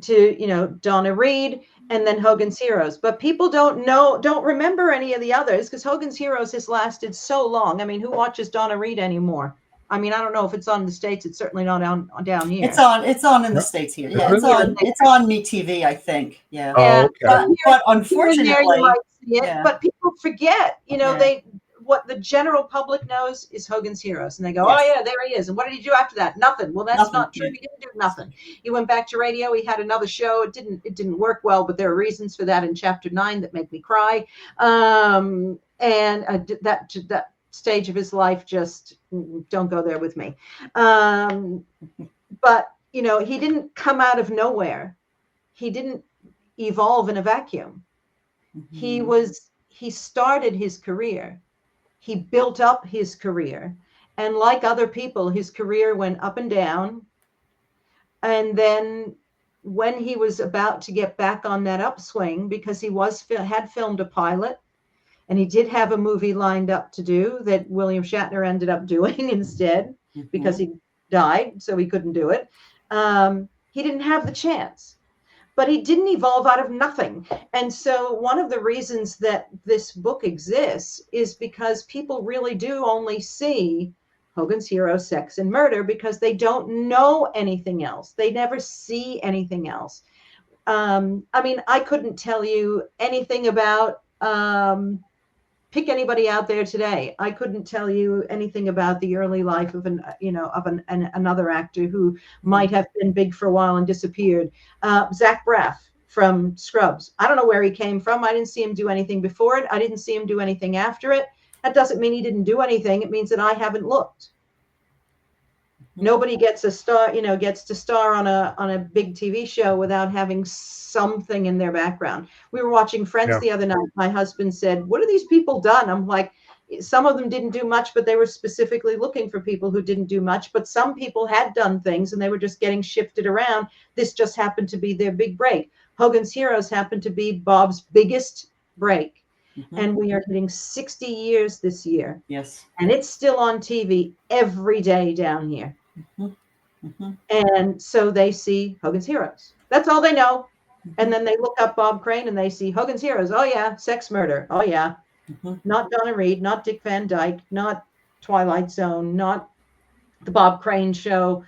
to, Donna Reed and then Hogan's Heroes. But people don't remember any of the others because Hogan's Heroes has lasted so long. I mean, who watches Donna Reed anymore? I mean, I don't know if it's on the States. It's certainly not down here. It's on in the States here. Yeah, it's on MeTV, I think. Yeah. Oh, okay. But unfortunately, you might see it, yeah. but people forget, Yeah. what the general public knows is Hogan's Heroes. And they go, Yes. oh yeah, there he is. And what did he do after that? Nothing. Well, that's Nothing. not true. He didn't do nothing. He went back to radio. He had another show. It didn't work well, but there are reasons for that in chapter 9 that make me cry. And that stage of his life, just don't go there with me. But he didn't come out of nowhere. He didn't evolve in a vacuum. Mm-hmm. He started his career. He built up his career. And like other people, his career went up and down. And then when he was about to get back on that upswing, because he had filmed a pilot, and he did have a movie lined up to do that William Shatner ended up doing instead, because he died, so he couldn't do it. He didn't have the chance. But he didn't evolve out of nothing. And so one of the reasons that this book exists is because people really do only see Hogan's Heroes, Sex and Murder, because they don't know anything else. They never see anything else. I mean, I couldn't tell you anything about, pick anybody out there today. I couldn't tell you anything about the early life of another actor who might have been big for a while and disappeared. Zach Braff from Scrubs. I don't know where he came from. I didn't see him do anything before it. I didn't see him do anything after it. That doesn't mean he didn't do anything. It means that I haven't looked. Nobody gets to star on a big TV show without having something in their background. We were watching Friends the other night. My husband said, "What have these people done?" I'm like, some of them didn't do much, but they were specifically looking for people who didn't do much. But some people had done things and they were just getting shifted around. This just happened to be their big break. Hogan's Heroes happened to be Bob's biggest break. And we are hitting 60 years this year. Yes. And it's still on TV every day down here. And so they see Hogan's Heroes. That's all they know. And then they look up Bob Crane and they see Hogan's Heroes. Oh yeah, Sex Murder. Oh yeah. Not Donna Reed, not Dick Van Dyke, not Twilight Zone, not the Bob Crane Show,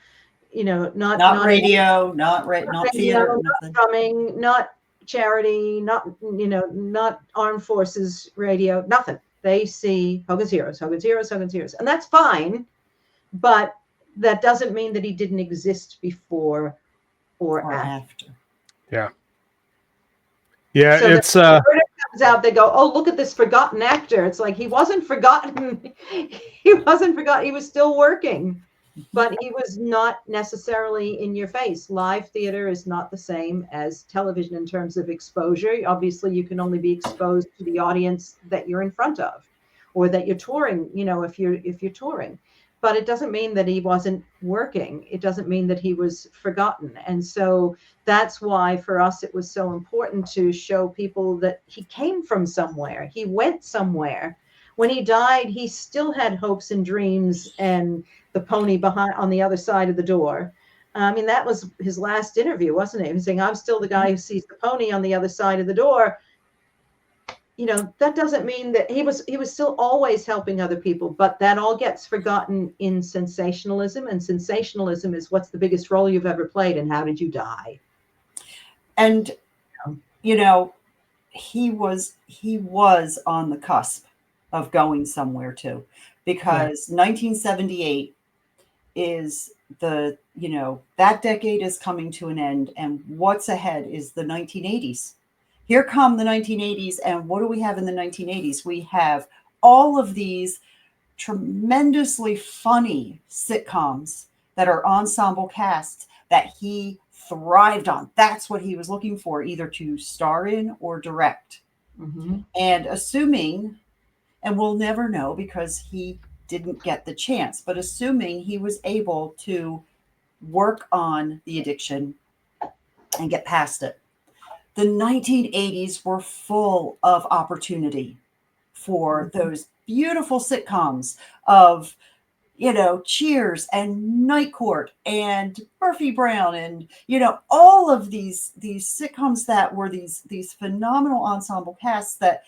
not radio, not theater, not drumming, not charity, not armed forces radio, nothing. They see Hogan's Heroes, Hogan's Heroes, Hogan's Heroes. And that's fine, but that doesn't mean that he didn't exist before or after. Yeah. Yeah, so it's comes out, they go, "Oh, look at this forgotten actor." It's like he wasn't forgotten. He wasn't forgotten. He was still working, but he was not necessarily in your face. Live theater is not the same as television in terms of exposure. Obviously, you can only be exposed to the audience that you're in front of, or that you're touring. If you're touring. But it doesn't mean that he wasn't working. It doesn't mean that he was forgotten. And so that's why for us, it was so important to show people that he came from somewhere. He went somewhere. When he died, he still had hopes and dreams and the pony behind on the other side of the door. I mean, that was his last interview, wasn't it? He was saying, "I'm still the guy who sees the pony on the other side of the door." That doesn't mean that he was still always helping other people, but that all gets forgotten in sensationalism. And sensationalism is, what's the biggest role you've ever played and how did you die? And, he was on the cusp of going somewhere too, because 1978 is that decade is coming to an end, and what's ahead is the 1980s. Here come the 1980s, and what do we have in the 1980s? We have all of these tremendously funny sitcoms that are ensemble casts that he thrived on. That's what he was looking for, either to star in or direct. And assuming, and we'll never know because he didn't get the chance, but assuming he was able to work on the addiction and get past it. The 1980s were full of opportunity for those beautiful sitcoms of Cheers and Night Court and Murphy Brown and all of these sitcoms that were these phenomenal ensemble casts that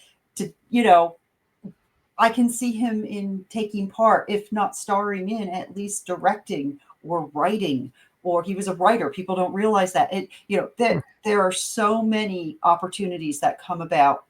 I can see him in taking part, if not starring in, at least directing or writing, or he was a writer. People don't realize that that there are so many opportunities that come about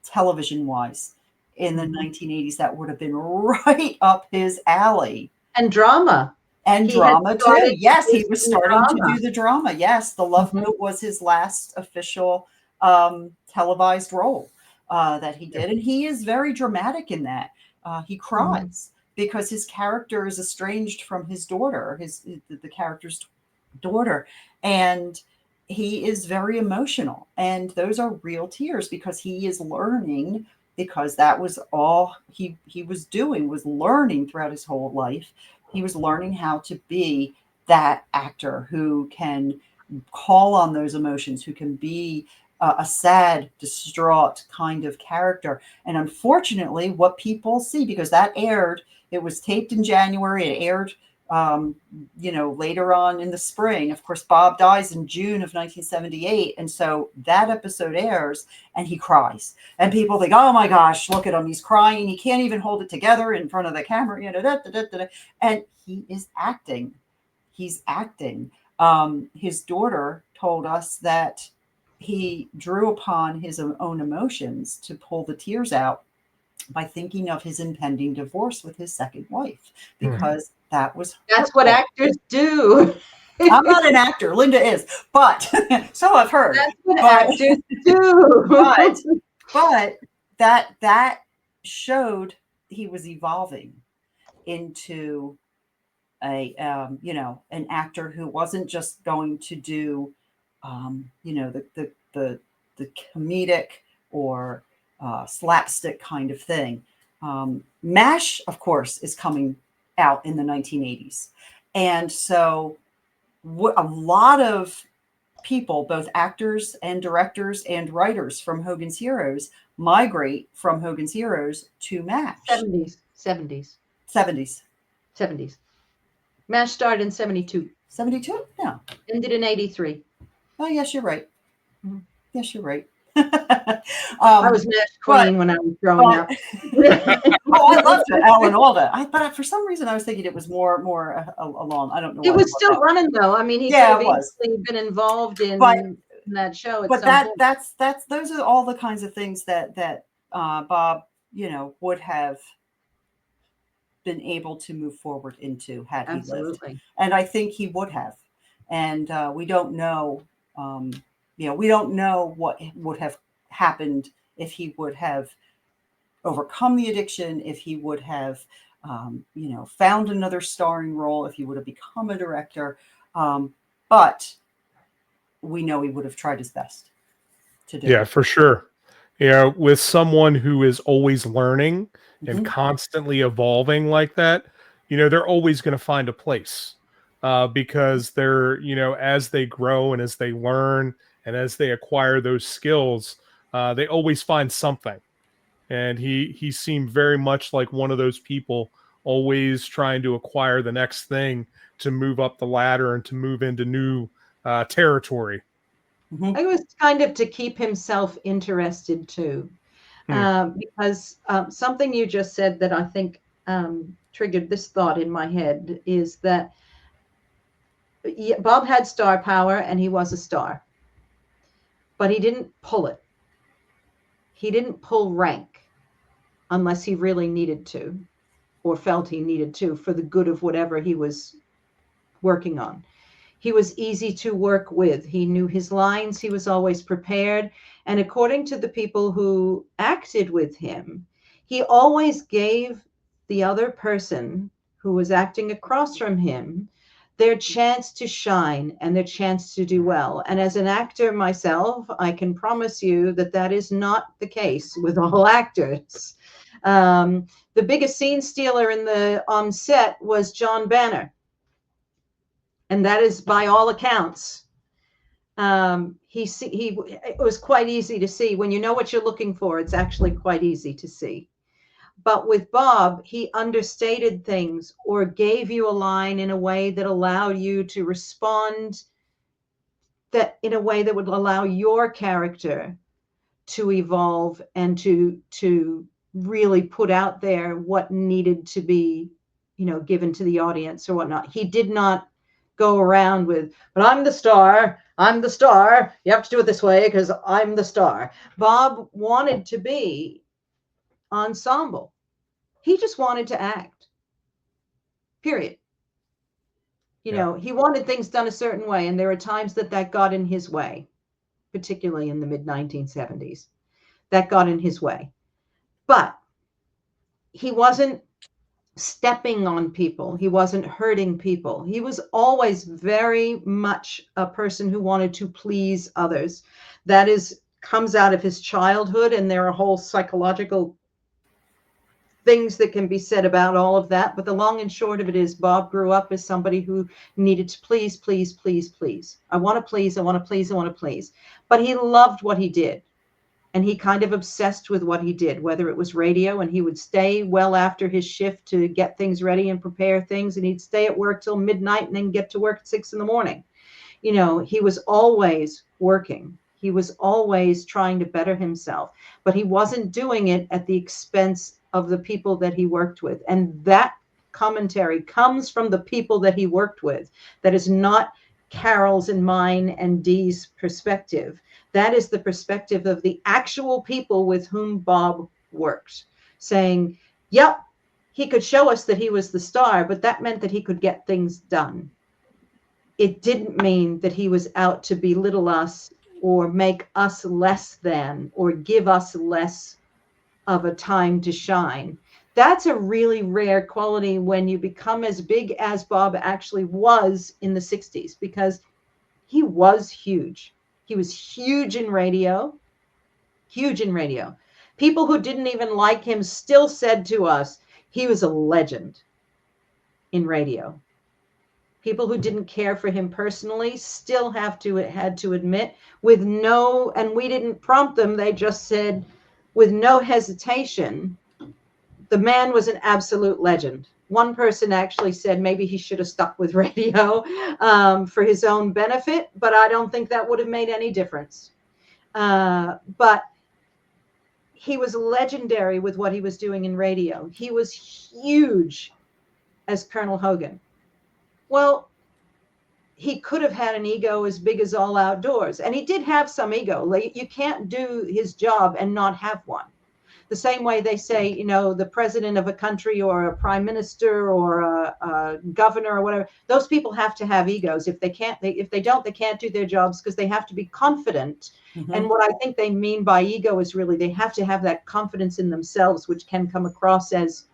television wise in the 1980s that would have been right up his alley. And drama. And drama too. Yes, he was starting to do the drama. Yes, The Love Boat was his last official televised role that he did. And he is very dramatic in that. He cries because his character is estranged from his daughter, the character's daughter. And he is very emotional. And those are real tears because he is learning, because that was all he was doing, was learning throughout his whole life. He was learning how to be that actor who can call on those emotions, who can be a sad, distraught kind of character. And unfortunately, what people see, because that aired, it was taped in January, it aired later on in the spring. Of course, Bob dies in June of 1978. And so that episode airs and he cries. And people think, oh my gosh, look at him. He's crying. He can't even hold it together in front of the camera. And he is acting. He's acting. His daughter told us that he drew upon his own emotions to pull the tears out by thinking of his impending divorce with his second wife, because that's what actors do. I'm not an actor. Linda is, but so I've heard. That's what actors do. but that showed he was evolving into an actor who wasn't just going to do the comedic or slapstick kind of thing. MASH, of course, is coming out in the 1980s. And so a lot of people, both actors and directors and writers from Hogan's Heroes, migrate from Hogan's Heroes to MASH. 70s. MASH started in 72. 72? No. Ended in 83. Oh, yes, you're right. Mm-hmm. Yes, you're right. I was MASH queen when I was growing up. I loved Alan Alda. But for some reason, I was thinking it was more along. I don't know. It was still running though. I mean, he could have easily been involved in that show. But those are all the kinds of things that Bob, would have been able to move forward into had he lived. And I think he would have. And we don't know. We don't know what would have happened if he would have overcome the addiction, if he would have, found another starring role, if he would have become a director. But we know he would have tried his best to do it. Yeah, for sure. With someone who is always learning and constantly evolving like that, they're always going to find a place because they're, as they grow and as they learn and as they acquire those skills, they always find something. And he seemed very much like one of those people always trying to acquire the next thing to move up the ladder and to move into new territory. It was kind of to keep himself interested too. Because something you just said that I think triggered this thought in my head is that Bob had star power and he was a star, but he didn't pull it. He didn't pull rank unless he really needed to or felt he needed to for the good of whatever he was working on. He was easy to work with. He knew his lines. He was always prepared. And according to the people who acted with him, he always gave the other person who was acting across from him their chance to shine and their chance to do well. And as an actor myself, I can promise you that that is not the case with all actors. The biggest scene stealer on set was John Banner. And that is by all accounts. It was quite easy to see. When you know what you're looking for, it's actually quite easy to see. But with Bob, he understated things or gave you a line in a way that allowed you to respond that in a way that would allow your character to evolve and to really put out there what needed to be, given to the audience or whatnot. He did not go around with, but I'm the star. I'm the star. You have to do it this way because I'm the star. Bob wanted to be ensemble. He just wanted to act. Period. He wanted things done a certain way, and there are times that got in his way, particularly in the mid 1970s. That got in his way. But he wasn't stepping on people. He wasn't hurting people. He was always very much a person who wanted to please others. That comes out of his childhood, and there are whole psychological things that can be said about all of that. But the long and short of it is Bob grew up as somebody who needed to please, please, please, please. I want to please, I want to please, I want to please. But he loved what he did. And he kind of obsessed with what he did, whether it was radio, and he would stay well after his shift to get things ready and prepare things. And he'd stay at work till midnight and then get to work at 6 a.m. He was always working. He was always trying to better himself, but he wasn't doing it at the expense of the people that he worked with. And that commentary comes from the people that he worked with. That is not Carol's and mine and Dee's perspective. That is the perspective of the actual people with whom Bob worked, saying, yep, he could show us that he was the star, but that meant that he could get things done. It didn't mean that he was out to belittle us or make us less than or give us less of a time to shine. That's a really rare quality when you become as big as Bob actually was in the 60s, because he was huge. He was huge in radio, huge in radio. People who didn't even like him still said to us, he was a legend in radio. People who didn't care for him personally still had to admit and we didn't prompt them. They just said with no hesitation, the man was an absolute legend. One person actually said maybe he should have stuck with radio for his own benefit, but I don't think that would have made any difference. But he was legendary with what he was doing in radio. He was huge as Colonel Hogan. Well, he could have had an ego as big as All Outdoors, and he did have some ego. You can't do his job and not have one. The same way they say, the president of a country or a prime minister or a governor or whatever, those people have to have egos. If they don't, they can't do their jobs because they have to be confident. Mm-hmm. And what I think they mean by ego is really they have to have that confidence in themselves, which can come across as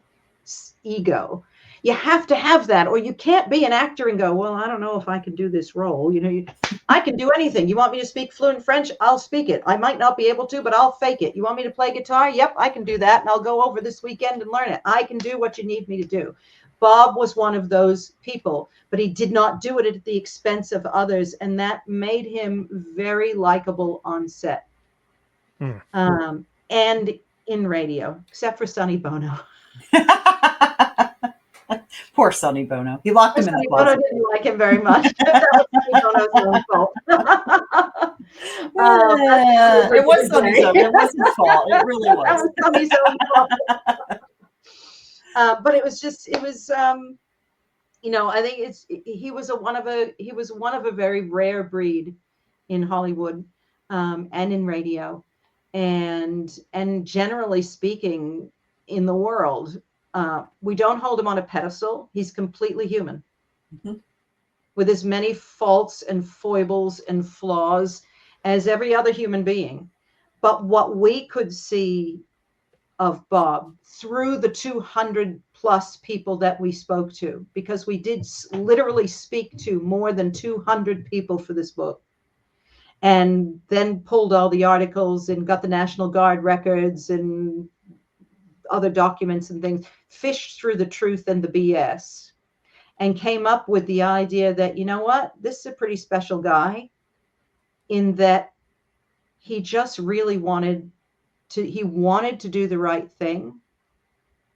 ego. You have to have that, or you can't be an actor and go, well, I don't know if I can do this role. I can do anything. You want me to speak fluent French? I'll speak it. I might not be able to, but I'll fake it. You want me to play guitar? Yep, I can do that. And I'll go over this weekend and learn it. I can do what you need me to do. Bob was one of those people, but he did not do it at the expense of others. And that made him very likable on set. And in radio, except for Sonny Bono. Poor Sonny Bono. He locked him in the closet. Bono didn't like him very much. That was Sonny Bono's own fault. It was Sonny's own. It was his fault. It really was. That was Sonny's own fault. But it was I think he was one of a very rare breed in Hollywood and in radio, and generally speaking in the world. We don't hold him on a pedestal. He's completely human, mm-hmm. with as many faults and foibles and flaws as every other human being. But what we could see of Bob through the 200 plus people that we spoke to, because we did literally speak to more than 200 people for this book, and then pulled all the articles and got the National Guard records and other documents and things, fished through the truth and the BS, and came up with the idea that, this is a pretty special guy, in that he just really wanted to do the right thing.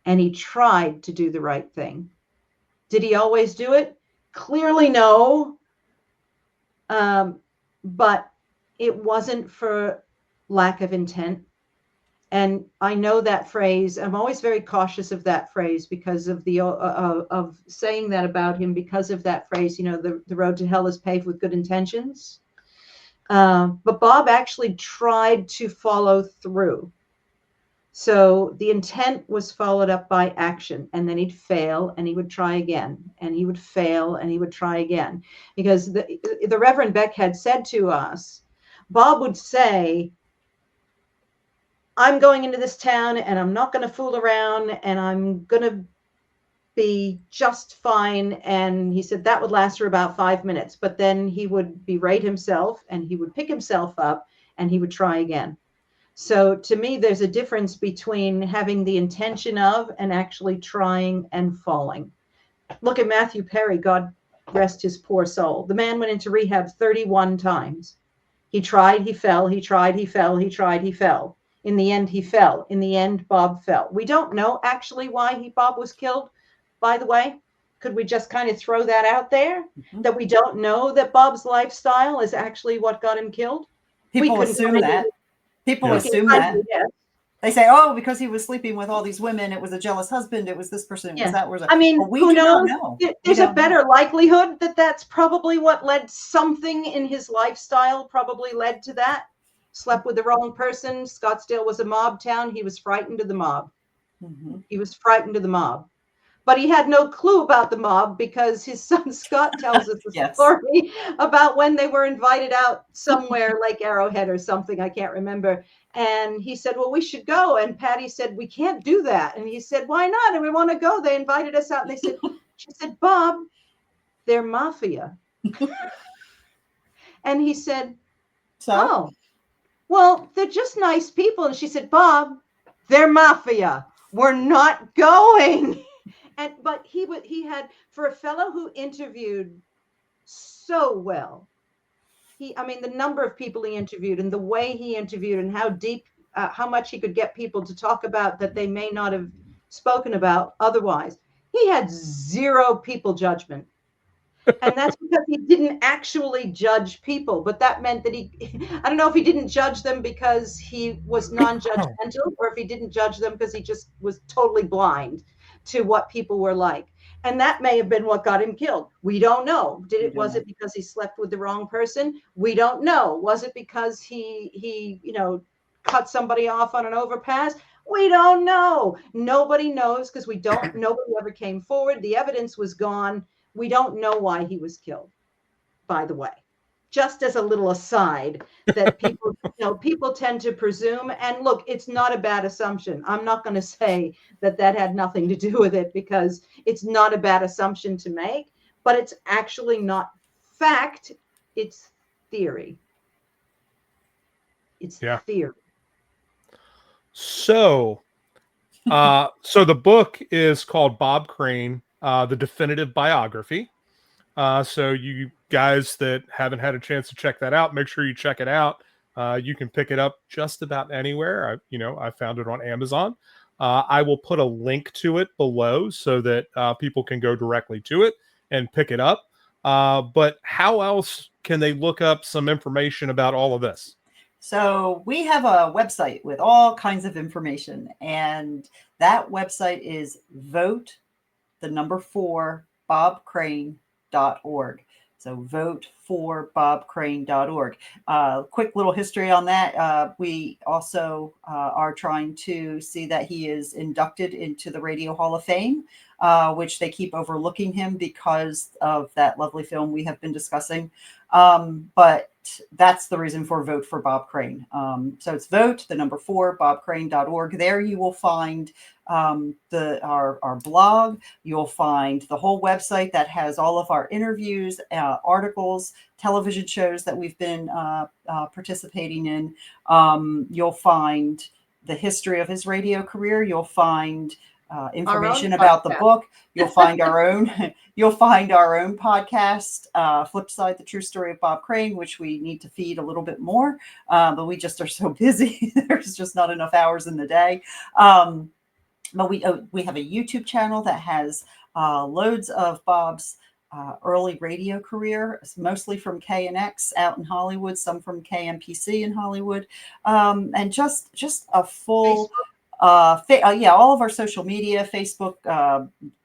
and he tried to do the right thing. Did he always do it? Clearly no. But it wasn't for lack of intent. And I know that phrase. I'm always very cautious of that phrase because of the of saying that about him, because of that phrase. You know, the road to hell is paved with good intentions. But Bob actually tried to follow through. So the intent was followed up by action, and then he'd fail and he would try again, and he would fail and he would try again. Because the Reverend Beck had said to us, Bob would say, I'm going into this town and I'm not going to fool around and I'm going to be just fine. And he said that would last for about 5 minutes, but then he would berate himself and he would pick himself up and he would try again. So to me, there's a difference between having the intention of and actually trying and falling. Look at Matthew Perry, God rest his poor soul. The man went into rehab 31 times. He tried, he fell, he tried, he fell, he tried, he fell. In the end, he fell. In the end, Bob fell. We don't know actually why Bob was killed, by the way. Could we just kind of throw that out there? Mm-hmm. That we don't know that Bob's lifestyle is actually what got him killed? People assume that. People assume that. Yes. They say, oh, because he was sleeping with all these women, it was a jealous husband, it was this person, it was that person. I mean, who knows? There's a better likelihood that that's probably what led, something in his lifestyle probably led to that. Slept with the wrong person. Scottsdale was a mob town. He was frightened of the mob. Mm-hmm. He was frightened of the mob. But he had no clue about the mob because his son Scott tells us the story about when they were invited out somewhere, like Arrowhead or something, I can't remember. And he said, well, we should go. And Patty said, we can't do that. And he said, why not? And we want to go. They invited us out. And she said, Bob, they're mafia. And he said, oh, well, they're just nice people. And she said, Bob, they're mafia. We're not going. But he had, for a fellow who interviewed so well, the number of people he interviewed and the way he interviewed and how deep, how much he could get people to talk about that they may not have spoken about otherwise. He had zero people judgment. And that's because he didn't actually judge people. But that meant that I don't know if he didn't judge them because he was non-judgmental or if he didn't judge them because he just was totally blind to what people were like. And that may have been what got him killed. We don't know. Was it because he slept with the wrong person? We don't know. Was it because he cut somebody off on an overpass? We don't know. Nobody knows because nobody ever came forward. The evidence was gone. We don't know why he was killed, by the way. Just as a little aside, that people tend to presume, and look, it's not a bad assumption. I'm not going to say that had nothing to do with it because it's not a bad assumption to make, but it's actually not fact. It's theory. It's theory. So the book is called Bob Crane, The Definitive Biography. So you guys that haven't had a chance to check that out, make sure you check it out. You can pick it up just about anywhere. I found it on Amazon. I will put a link to it below so that people can go directly to it and pick it up. But how else can they look up some information about all of this? So we have a website with all kinds of information, and that website is vote4bobcrane.org. So vote4bobcrane.org. Quick little history on that. We also are trying to see that he is inducted into the Radio Hall of Fame, which they keep overlooking him because of that lovely film we have been discussing. But that's the reason for Vote for Bob Crane. So it's vote4bobcrane.org. There you will find our blog. You'll find the whole website that has all of our interviews, articles, television shows that we've been participating in. You'll find the history of his radio career. You'll find information about the book. You'll find our own. You'll find our own podcast, Flipside: The True Story of Bob Crane, which we need to feed a little bit more, but we just are so busy. There's just not enough hours in the day. but we have a YouTube channel that has loads of Bob's early radio career, mostly from KNX out in Hollywood, some from KMPC in Hollywood, and just a full all of our social media, Facebook,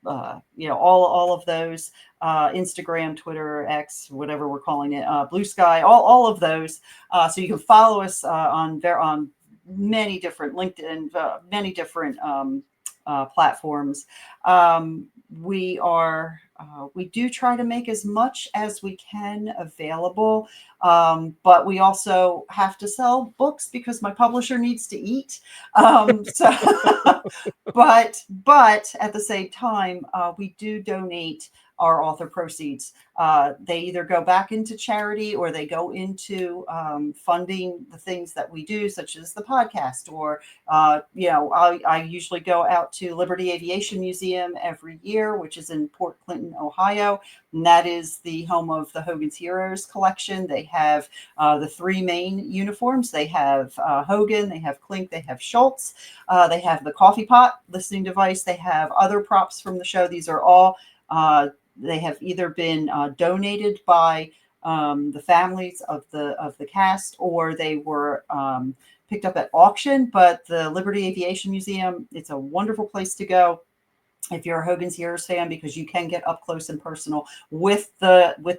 all of those, Instagram, Twitter, X, whatever we're calling it, Blue Sky, all of those. So you can follow us on many different LinkedIn, many different platforms. We do try to make as much as we can available, but we also have to sell books because my publisher needs to eat. But at the same time, we do donate our author proceeds. They either go back into charity or they go into funding the things that we do, such as the podcast, or I usually go out to Liberty Aviation Museum every year, which is in Port Clinton, Ohio, and that is the home of the Hogan's Heroes collection. They have the three main uniforms. They have Hogan, they have Klink, they have Schultz, they have the coffee pot listening device, they have other props from the show. These are all they have either been donated by the families of the cast, or they were picked up at auction. But the Liberty Aviation Museum, it's a wonderful place to go if you're a Hogan's Heroes fan, because you can get up close and personal with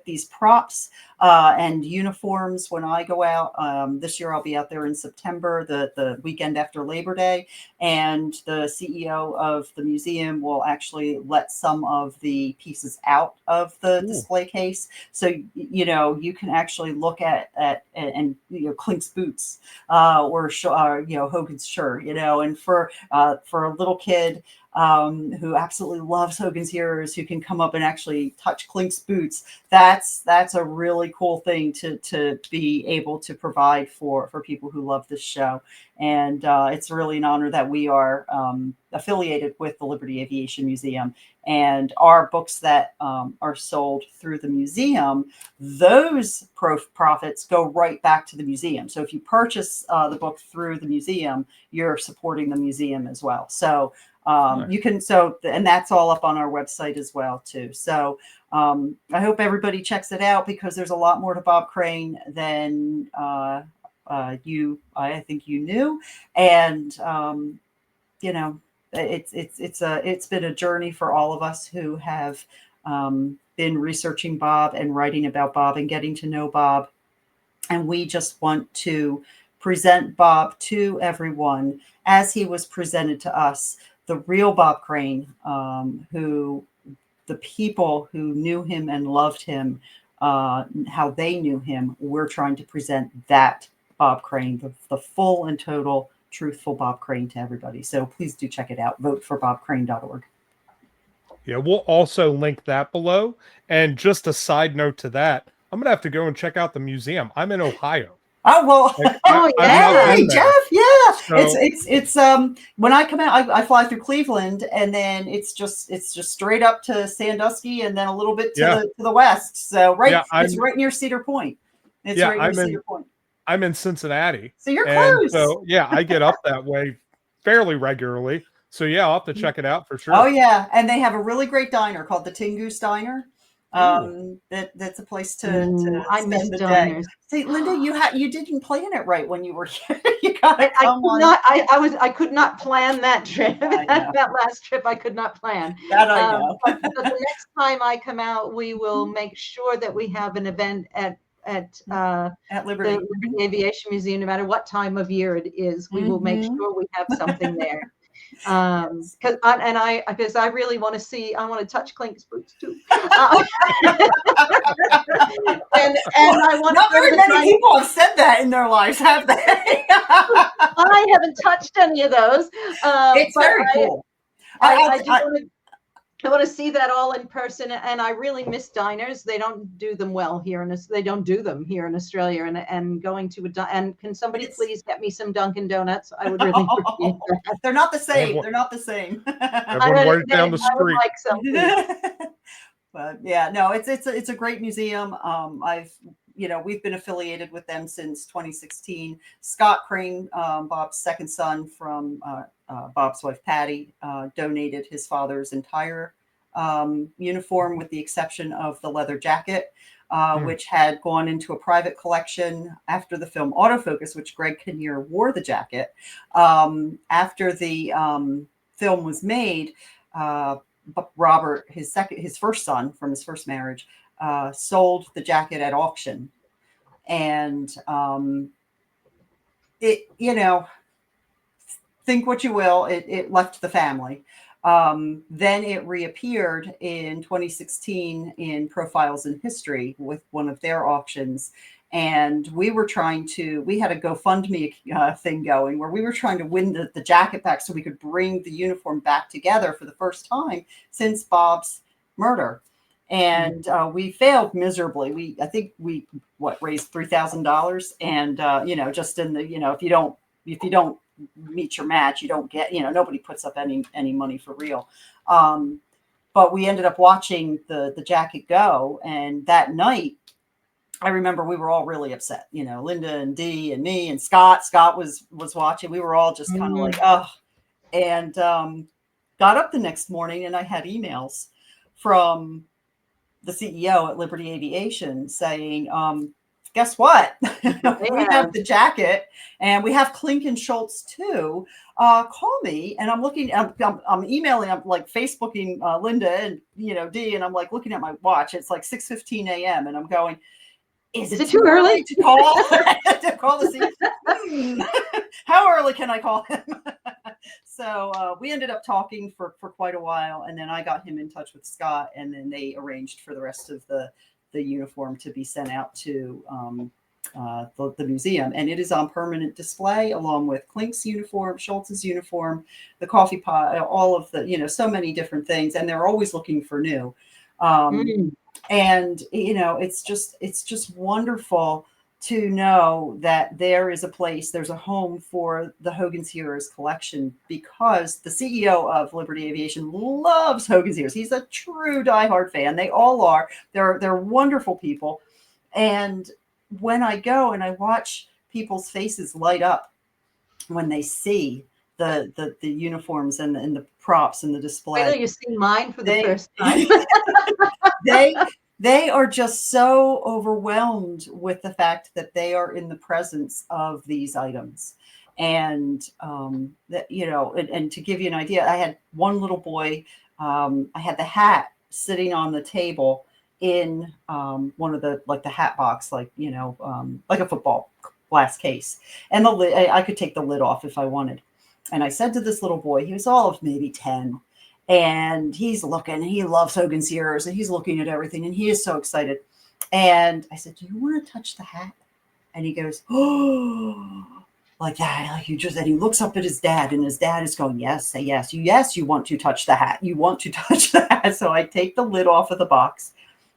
these props and uniforms. When I go out this year, I'll be out there in September, the weekend after Labor Day, and the CEO of the museum will actually let some of the pieces out of the display case, so you can actually look at and Klink's boots or Hogan's shirt, and for a little kid who absolutely loves Hogan's Heroes, who can come up and actually touch Klink's boots. That's a really cool thing to be able to provide for people who love this show. And it's really an honor that we are affiliated with the Liberty Aviation Museum, and our books that are sold through the museum, those profits go right back to the museum. So if you purchase the book through the museum, you're supporting the museum as well. So you can, and that's all up on our website as well too. So I hope everybody checks it out, because there's a lot more to Bob Crane than I think you knew. And it's been a journey for all of us who have been researching Bob and writing about Bob and getting to know Bob. And we just want to present Bob to everyone as he was presented to us, the real Bob Crane, who the people who knew him and loved him, how they knew him. We're trying to present that Bob Crane, the full and total truthful Bob Crane, to everybody. So please do check it out. Vote for bobcrane.org. Yeah, we'll also link that below. And just a side note to that, I'm going to have to go and check out the museum. I'm in Ohio. Oh, well, hey, Jeff, yeah. So, it's when I come out, I fly through Cleveland, and then it's just straight up to Sandusky, and then a little bit to the west. So it's right near Cedar Point. Cedar Point. I'm in Cincinnati. So you're close. So I get up that way fairly regularly. So I'll have to check it out for sure. Oh yeah, and they have a really great diner called the Tin Goose Diner. That's a place to I miss the diners. day. See, Linda, you didn't plan it right when you were here. You gotta come on. I could not plan that trip. That last trip I could not plan. That I know. But the next time I come out, we will make sure that we have an event at Liberty. The Liberty Aviation Museum. No matter what time of year it is, we will make sure we have something there. Because I really want to see. I want to touch Klink's boots too. And I want. Not very many people have said that in their lives, have they? I haven't touched any of those. It's very cool. I want to see that all in person, and I really miss diners. They don't do them well here, they don't do them here in Australia. And going to and can somebody please get me some Dunkin' Donuts? I would really appreciate that. They're not the same. They're not the same. Everyone down the street. I would like some, please. But yeah, no, it's a great museum. I've we've been affiliated with them since 2016. Scott Crane, Bob's second son from Bob's wife Patty, donated his father's entire uniform with the exception of the leather jacket, which had gone into a private collection after the film Autofocus, which Greg Kinnear wore the jacket. After the film was made, Robert, his first son from his first marriage, sold the jacket at auction. And think what you will, it left the family. Then it reappeared in 2016 in Profiles in History with one of their auctions. And we had a GoFundMe thing going where we were trying to win the jacket back so we could bring the uniform back together for the first time since Bob's murder. And we failed miserably. I think we raised $3,000. And, just in the, if you don't meet your match, you don't get, nobody puts up any money for real. But we ended up watching the jacket go. And that night, I remember we were all really upset, Linda and Dee and me and Scott was watching. We were all just kind of like, oh, and got up the next morning and I had emails from the CEO at Liberty Aviation saying, guess what? We have the jacket and we have Klink and Schultz too. Call me. And I'm looking, I'm emailing, I'm like Facebooking Linda and, Dee, and I'm like looking at my watch. It's like 6:15 a.m. and I'm going, is it too early to call? To call the CEO? How early can I call him? So we ended up talking for quite a while, and then I got him in touch with Scott, and then they arranged for the rest of the uniform to be sent out to the museum, and it is on permanent display along with Klink's uniform, Schultz's uniform, the coffee pot, all of the so many different things, and they're always looking for new. And it's just wonderful to know that there is a place, there's a home for the Hogan's Heroes collection, because the CEO of Liberty Aviation loves Hogan's Heroes. He's a true diehard fan. They all are. They're wonderful people. And when I go and I watch people's faces light up when they see the uniforms and the props and the display. Wait till you see mine for the first time. They are just so overwhelmed with the fact that they are in the presence of these items. And that, and to give you an idea, I had one little boy, I had the hat sitting on the table in one of the hat box, like a football glass case. And the lid, I could take the lid off if I wanted. And I said to this little boy, he was all of maybe 10. And he's looking, he loves Hogan's Heroes, and he's looking at everything, and he is so excited. And I said, do you want to touch the hat? And he goes, oh, like that. Like and he looks up at his dad, and his dad is going, yes, yes, you want to touch the hat. You want to touch the hat. So I take the lid off of the box,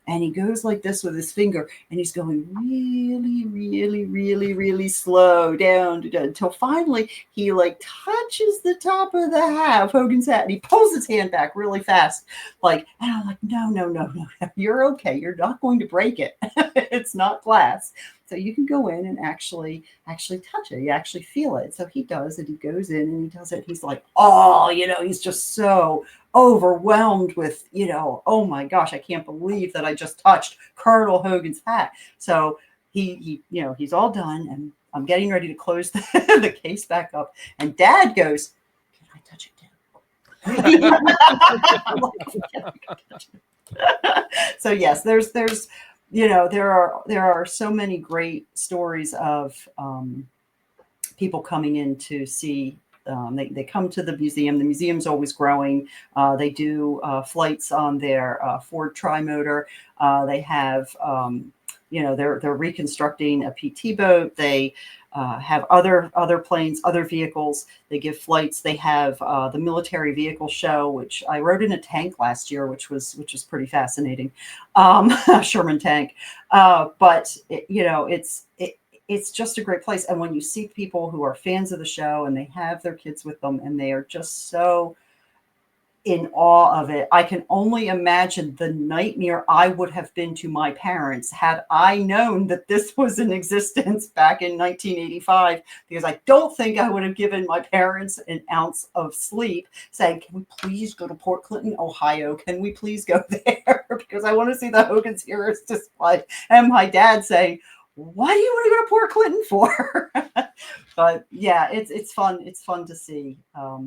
and he goes like this with his finger, and he's going really, really, really, really slow down until finally he touches the top of the hat of Hogan's hat, and he pulls his hand back really fast. And I'm like, no, you're okay. You're not going to break it. It's not glass. So you can go in and actually touch it. You actually feel it. So he does it. He goes in and he does it. He's like, oh, he's just so overwhelmed with, oh my gosh, I can't believe that I just touched Colonel Hogan's hat. So he's all done, and I'm getting ready to close the case back up. And Dad goes, can I touch it too? I'm like, so yes, there are so many great stories of people coming in to see. They come to the museum. The museum's always growing. They do flights on their Ford Tri-Motor. They have, they're reconstructing a PT boat. They have other planes, other vehicles. They give flights. They have the military vehicle show, which I rode in a tank last year, which was pretty fascinating. Sherman tank. But it's just a great place. And when you see people who are fans of the show and they have their kids with them and they are just so in awe of it. I can only imagine the nightmare I would have been to my parents had I known that this was in existence back in 1985, because I don't think I would have given my parents an ounce of sleep saying, can we please go to Port Clinton, Ohio? Can we please go there? Because I want to see the Hogan's Heroes display. And my dad saying, why do you want to go to Port Clinton for? But yeah, it's fun. It's fun to see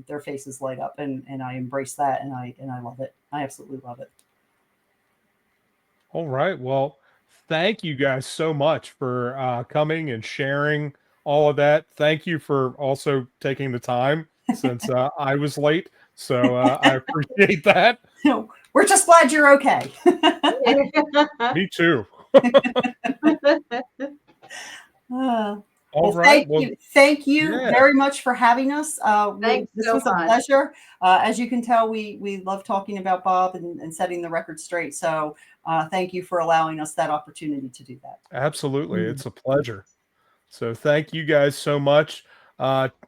their faces light up, and I embrace that, and I love it. I absolutely love it. All right. Well, thank you guys so much for coming and sharing all of that. Thank you for also taking the time since I was late. So I appreciate that. We're just glad you're okay. Me too. Well, right. thank you yeah. very much for having us. Thanks this so was a much. pleasure. As you can tell, we love talking about Bob and setting the record straight. So thank you for allowing us that opportunity to do that. Absolutely. It's a pleasure. So thank you guys so much.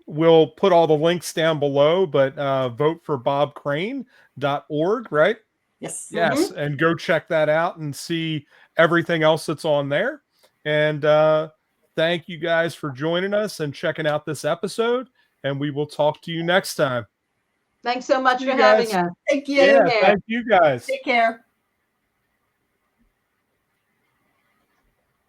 We'll put all the links down below, but vote for bobcrane.org, right? Yes. Yes. And go check that out and see everything else that's on there. And thank you guys for joining us and checking out this episode. And we will talk to you next time. Thanks so much for guys. having us. Thank you. Yeah, thank you guys. Take care.